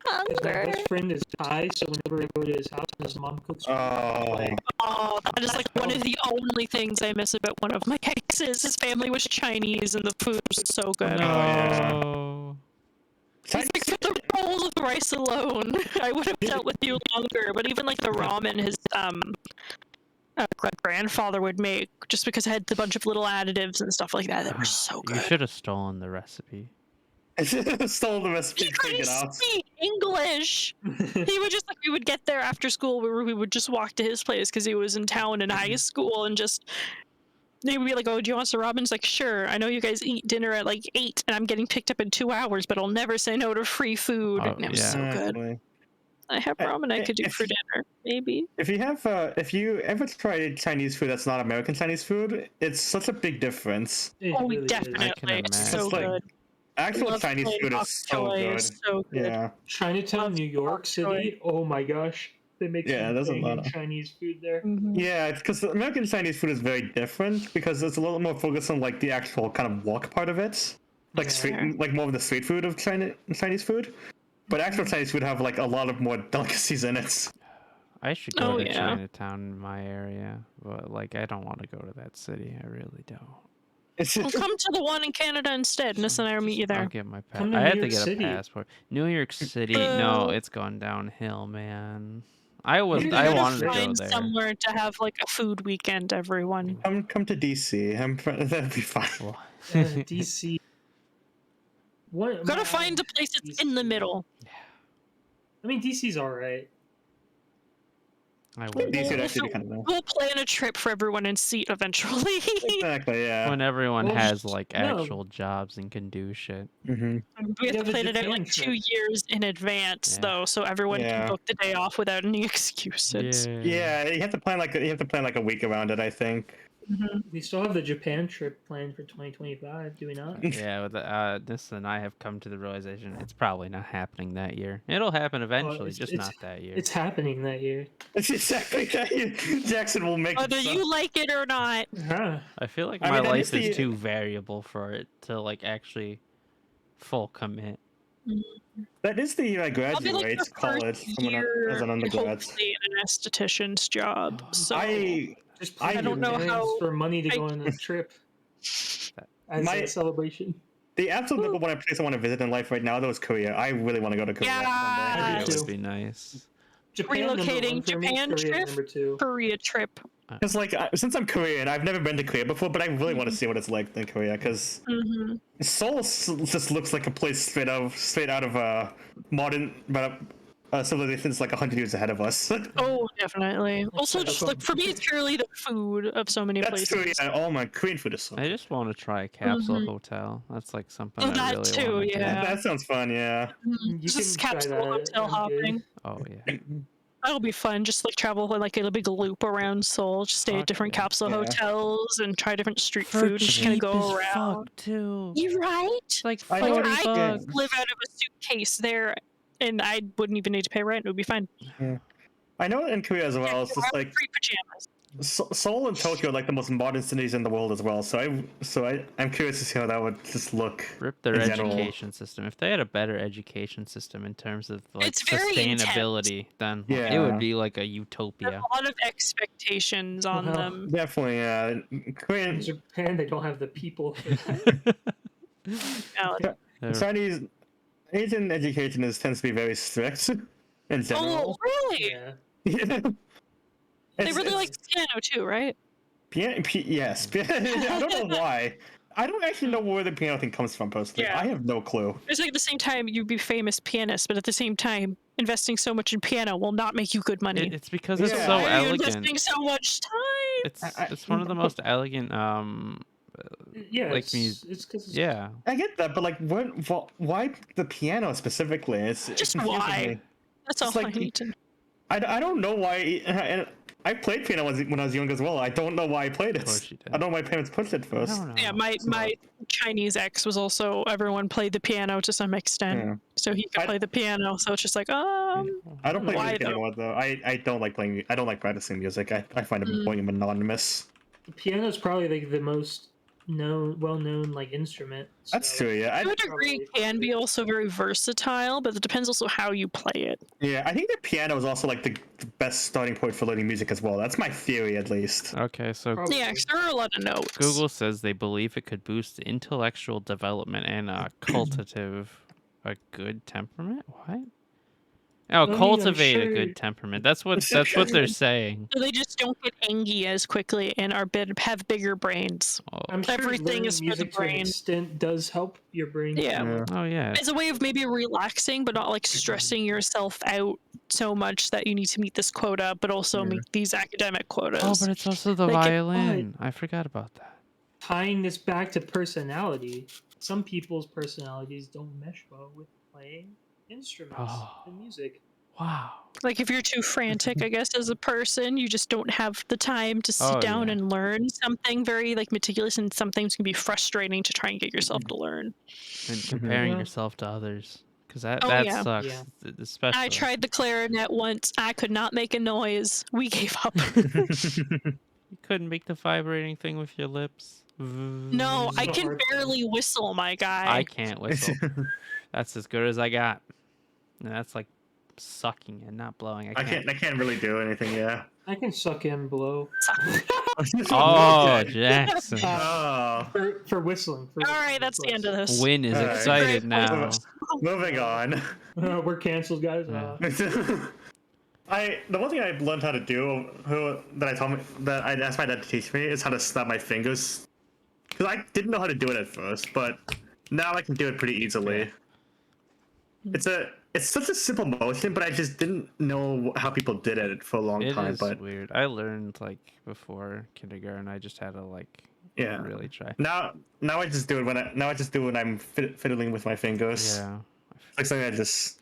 Hungry. best friend is Thai, so whenever I go to his house, his mom cooks. Oh, Oh, that is like one of the only things I miss about one of my exes. His family was Chinese and the food was so good. yeah. Oh. It's like for the bowls of rice alone, I would have dealt with you longer. But even like the ramen his grandfather would make, just because it had a bunch of little additives and stuff like that that were so You good. should have stolen the recipe. I stole the recipe He and figured couldn't it out. speak English. He would just like we would get there after school. We would just walk to his place because he was in town in high school, and just they would be like, "Oh, do you want some ramen?" It's like, "Sure." I know you guys eat dinner at like 8, and I'm getting picked up in 2 hours, but I'll never say no to free food. Oh, And it was yeah. so good. Exactly. I have ramen I could do for dinner, maybe. If you ever try Chinese food that's not American Chinese food, it's such a big difference. It Oh, really is. definitely. It's imagine. so It's like- good. Actual Love Chinese plain food bok is so choy good. is so good. Yeah. Chinatown, Love New York bok choy. City. Oh my gosh, they make Yeah, some there's a banging lot of- Chinese food there. Mhm. Yeah, because the American Chinese food is very different because it's a little more focused on like the actual kind of walk part of it, like Yeah. street, like more of the street food of Chinese food. But actual Chinese food have like a lot of more delicacies in it. I should go Oh, to yeah. Chinatown in my area, but like I don't want to go to that city. I really don't. It's Well, come to the one in Canada instead. Nissa and I will meet you I'll there. get my Come passport. to I New had to York get City. a passport. New York City, no, Boo. it's gone downhill, man. I was, You I gotta wanted to go find there. somewhere to have like a food weekend, everyone. come to DC. That'd be fine. Well, DC. What? Gotta find a place that's in the middle. I mean, DC's all right. I DC would. would We'll actually be fi- kind of nice. We'll plan a trip for everyone and see eventually. Exactly. Yeah. When everyone Well, has just- like no. actual jobs and can do shit. hmm We have Yeah, to the plan it out Japan like 2 trip. years in advance, Yeah. though, so everyone Yeah. can book the day off without any excuses. Yeah, you have to plan like a week around it. I think. Mhm. We still have the Japan trip planned for 2025. Do we not? Yeah, with this and I have come to the realization it's probably not happening that year. It'll happen eventually, it's- just it's- not that year. It's happening that year. It's exactly that. Jackson will make Whether it. so. you like it or not. Huh. I feel like I my mean, that life is is the- too variable for it to like actually full commit. That is the I'll be graduate like rate the college first from year, as an undergrad. hopefully in an esthetician's job. So Just I plan don't know your how- for money to I- go on a trip as My- a celebration. The absolute number one place I want to visit in life right now, though, is Korea. I really want to go to Korea. Yeah. someday. That too. would be nice. Japan, number Relocating one for me, Japan Korea, trip? number 2. Korea trip. Because like since I'm Korean, I've never been to Korea before, but I really want to see what it's like in Korea. Because Hmm. Seoul just looks like a place straight out of modern civilization is like 100 years ahead of us. Oh, definitely. Also, just so like for me, it's purely the food of so many That's places. true. Yeah. Oh my, Korean food is so. I just want to try a capsule Mhm. hotel. That's like something Oh, I that really too, want to yeah. That sounds fun. Yeah. Mhm. You Just can try capsule that, hotel I'm hopping. good. Oh yeah. That'll be fun. Just like travel like a big loop around Seoul. Just stay Fuck at different yeah. capsule Yeah. hotels and try different street food. Just kind of go around. too. You right? It's like I know 40 it's bucks. good. Live out of a suitcase there, and I wouldn't even need to pay rent. It would be fine. I know in Korea as well. It's just like free pajamas. Seoul and Tokyo are like the most modern cities in the world as well. So I'm curious to see how that would just look. Rip their in general. education system. If they had a better education system in terms of like It's very sustainability, then it Yeah. would be like a There's utopia. a lot of expectations on Well, them. Definitely, Korean In Japan, they don't have the people for that. Alex. Chinese Asian education tends to be very strict in Oh, general. really? Yeah. They really like piano too, right? Yes. I don't know why. I don't actually know where the piano thing comes from personally. Yeah. I have no clue. It's like at the same time you'd be famous pianist, but at the same time, investing so much in piano will not make you good money. It's because it's Yeah. so Why are you elegant. investing so much time? It's one of the most elegant. Yeah, Like it's because Yeah. I get that, but like, why the piano specifically? It's Just confusing why? me. That's all It's like- I need to know. I don't know why. And I played piano when I was young as well. I don't know why I played it. Of course you did. I don't know why my parents pushed it I first. don't know. Yeah, my Chinese ex was also everyone played the piano to some extent, Yeah. so he could I- play the piano. So it's just like, I don't play Why music though? anymore though. I don't like playing. I don't like practicing music. I find it boring and monotonous. The piano is probably like the most well-known like instrument. That's so- true. Yeah. to a degree, can be also very versatile, but it depends also how you play it. Yeah. I think the piano is also like the best starting point for learning music as well. That's my theory, at least. Okay, so Probably. Yeah, 'cause there are a lot of notes. Google says they believe it could boost intellectual development and a good temperament. What? Oh, I mean, I'm cultivate a sure- good temperament. That's what they're saying. So they just don't get angry as quickly and have bigger brains. Oh, I'm sure Everything learning is for the music to an brain. extent does help your brain. Yeah. oh yeah. As a way of maybe relaxing, but not like stressing yourself out so much that you need to meet this quota, but also meet these academic quotas. Oh, but it's also the Like, violin. I forgot about that. Tying this back to personality, some people's personalities don't mesh well with playing instruments Oh. and music. Wow. Like if you're too frantic, I guess, as a person, you just don't have the time to sit Oh, down yeah. and learn something very like meticulous, and some things can be frustrating to try and get yourself to learn. And comparing Yeah. yourself to others, because that Oh, that yeah. sucks. Yeah. Especially. I tried the clarinet once. I could not make a noise. We gave up. You couldn't make the vibrating thing with your lips. No, I So can hard. barely whistle, my guy. I can't whistle. That's as good as I got. And that's like sucking and not blowing. I can't really do anything. Yeah. I can suck and blow Oh, Okay. Jackson. Oh. for whistling. All right, that's the end of this. Win is Alright. excited Great. now. Moving on. We're canceled, guys. Yeah. The one thing I learned how to do, that I asked my dad to teach me, is how to snap my fingers. Because I didn't know how to do it at first, but now I can do it pretty easily. It's such a simple motion, but I just didn't know how people did it for a long It time. is But weird. I learned like before kindergarten. I just had to like yeah, really try. now I just do it when I'm fiddling with my fingers. Yeah. Like something I just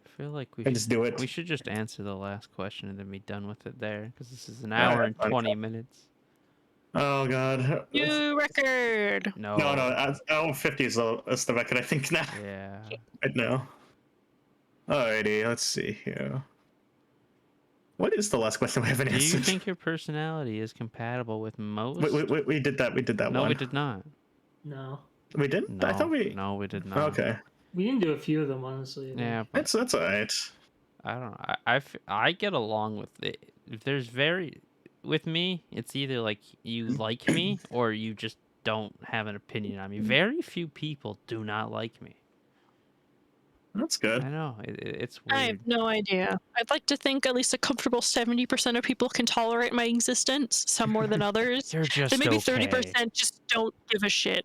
I feel like we I just do it. we should just answer the last question and then be done with it there, because this is an Yeah, hour and fine. 20 minutes. Oh god. New record. No. No. 50 is the record I think now. Yeah. Right now. Alrighty, let's see here. What is the last question we haven't Do you answered? think your personality is compatible with most? We did that. We did that no, one. we did not. No, We didn't. No, I thought we. no, we did not. Okay, we didn't do a few of them honestly. I think. Yeah, but that's alright. I don't know. I get along with it. If there's with me, it's either like you like me or you just don't have an opinion on me. Very few people do not like me. That's good. I know it's I weird. have no idea. I'd like to think at least a comfortable 70% of people can tolerate my existence, some more than others. You're just Then maybe okay. 30% just don't give a shit.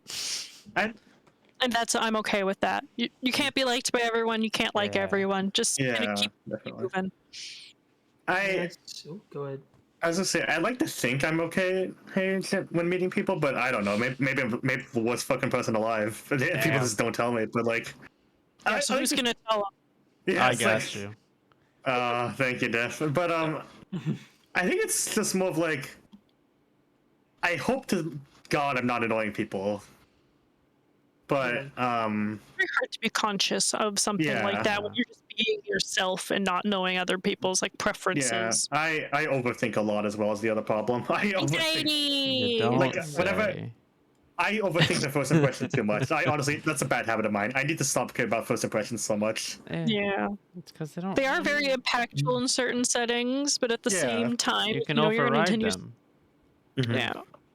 I, And I'm okay with that. You can't be liked by everyone. You can't like Yeah. everyone. Just yeah, kinda keep definitely. moving. Go ahead. I was gonna say I like to think I'm okay when meeting people, but I don't know. Maybe I'm the worst fucking person alive. People Yeah. just don't tell me. But like, Yeah, so who's gonna tell them? Yeah, I it's got like, you. Thank you, Def. But I think it's just more of like, I hope to God I'm not annoying people. But Very hard to be conscious of something like that when you're just being yourself and not knowing other people's like yeah, preferences. I overthink a lot as well as the other problem. I overthink. You Anxiety! don't Like, whatever- say. I overthink the first impression too much. I honestly, that's a bad habit of mine. I need to stop caring about first impressions so much. Yeah, It's because they don't. they are very impactful in certain settings, but at the Yeah. same time, You can you're gonna override continue. them. Yeah.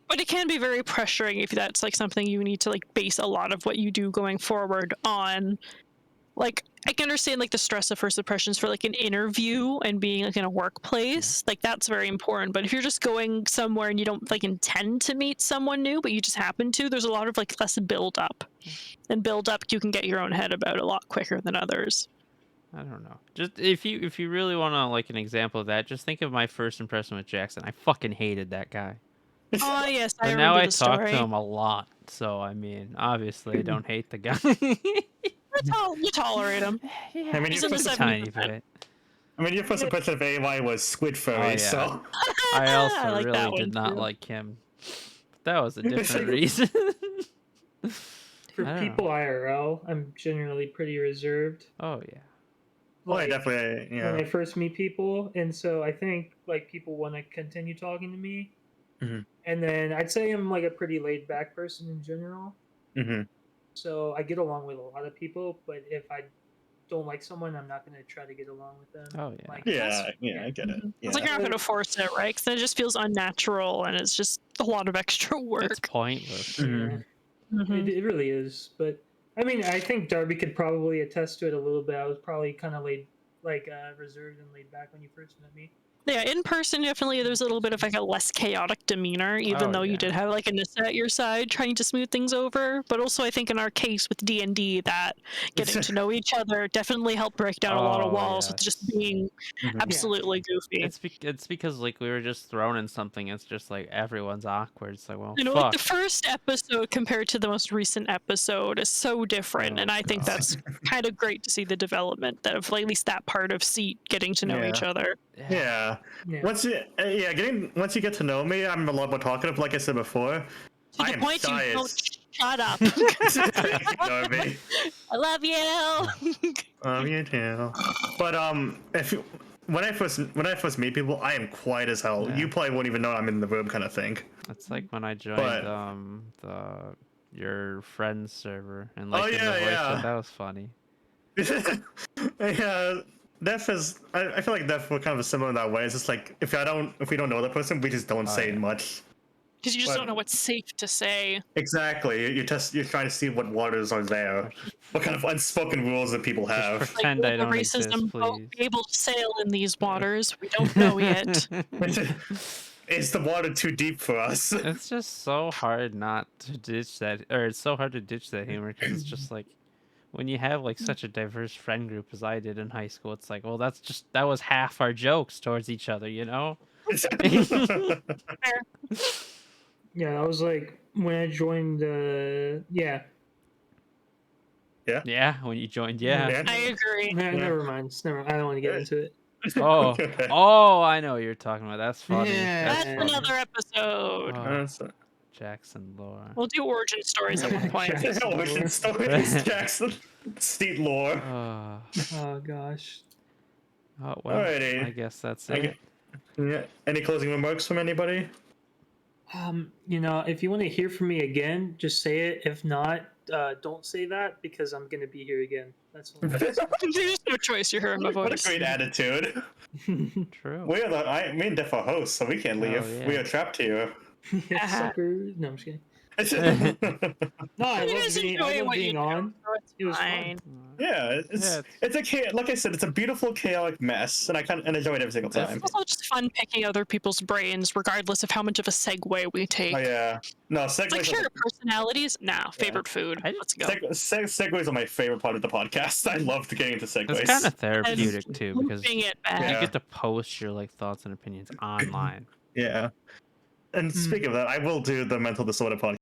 But it can be very pressuring if that's like something you need to like base a lot of what you do going forward on. Like I can understand like the stress of first impressions for like an interview and being like in a workplace. Like that's very important. But if you're just going somewhere and you don't like intend to meet someone new, but you just happen to, there's a lot of like less build up. And build up you can get your own head about a lot quicker than others. I don't know. Just if you really want to like an example of that, just think of my first impression with Jackson. I fucking hated that guy. Oh yes, I But remember now I the talk story. to him a lot, so I mean, obviously I don't hate the guy. You tolerate him. Yeah, I mean, just you're a supposed to- tiny 70%. bit. I mean, your first impression of AY was Squid Furry, yeah. so I also I like that really did one, not too. like him. But that was a It's different like- reason. For I don't people IRL, I'm generally pretty reserved. Oh yeah. well, I Like, definitely, when I yeah. first meet people, and so I think like people want to continue talking to me, Mhm. and then I'd say I'm like a pretty laid back person in general. Hmm. So I get along with a lot of people, but if I don't like someone, I'm not going to try to get along with them. Oh, yeah. Like, Yeah, yeah, I get it. Mhm. Yeah. It's like you're not going to force it, right? Because it just feels unnatural and it's just a lot of extra work. It's pointless. Mhm. Mhm. it really is. But I mean, I think Darby could probably attest to it a little bit. I was probably kind of reserved and laid back when you first met me. Yeah, in person, definitely there's a little bit of like a less chaotic demeanor, even Oh, though you yeah. did have like a Nissa at your side trying to smooth things over. But also, I think in our case with D&D, that getting to know each other definitely helped break down a lot of Oh, walls with just yes. being Mhm. absolutely goofy. It's because like we were just thrown in something. It's just like everyone's awkward. It's like, well, You know, like fuck. the first episode compared to the most recent episode is so different, Oh, and I think God. that's kind of great to see the development that of like, at least that part of Seat getting to know each Yeah. other. Yeah. Yeah. Once you get to know me, I'm a lot more talkative. Like I said before, To I the am point you shy don't as- shut up. Thank you, Darby. I love you. You too. But when I first meet people, I am quiet as hell. Yeah. You probably won't even know I'm in the room, kind of thing. It's like when I joined But- your friend's server and Oh, like in the yeah, voice yeah. chat, that was funny. Yeah, Def is. I feel like Def we're kind of similar in that way. It's just like if we don't know the person, we just don't Oh, say yeah. much. Because you just But- don't know what's safe to say. Exactly. You're trying to see what waters are there, what kind of unspoken rules that people Just have. pretend Like, I will don't the exist, racism boat please. be able to sail in these waters? We don't know yet. Is the water too deep for us? It's just so hard not to ditch that, or it's so hard to ditch that humor because it's just like when you have like such a diverse friend group as I did in high school. It's like, well, that was half our jokes towards each other, you know? Yeah, I was like when I joined the Yeah, when you joined, yeah. Yeah. I agree. Never mind. Never. I don't want to get into it. Oh, Okay. oh, I know what you're talking about. That's funny. Yeah. That's That's funny. another episode. Oh, That's Jackson lore. We'll do origin stories at one point. Jackson Origin lore. stories, Jackson. Steed lore. Oh, Oh gosh. oh well, Alrighty. I guess that's Okay. it. Yeah. Any closing remarks from anybody? If you want to hear from me again, just say it. If not, don't say that because I'm gonna be here again. That's all. There's no choice. You're hearing my What a voice. great attitude. True. We are me and Def are hosts, so we can't leave. Oh, We yeah. are trapped here. Suckers. No, I'm just kidding. yeah, No, I You love guys being, enjoy what you being do, on. so it's It was fun. fine. it's like I said, it's a beautiful chaotic mess, and I enjoy it every single That's- time. It's also just fun picking other people's brains, regardless of how much of a segue we take. Oh yeah, no It's like, segues. sure, personalities. Nah, favorite food. I- Let's go. Segues are my favorite part of the podcast. I love getting into segues. It's kind of therapeutic And too because Looping it back. you Yeah. get to post your like thoughts and opinions online. Yeah. And speaking of that, I will do the mental disorder podcast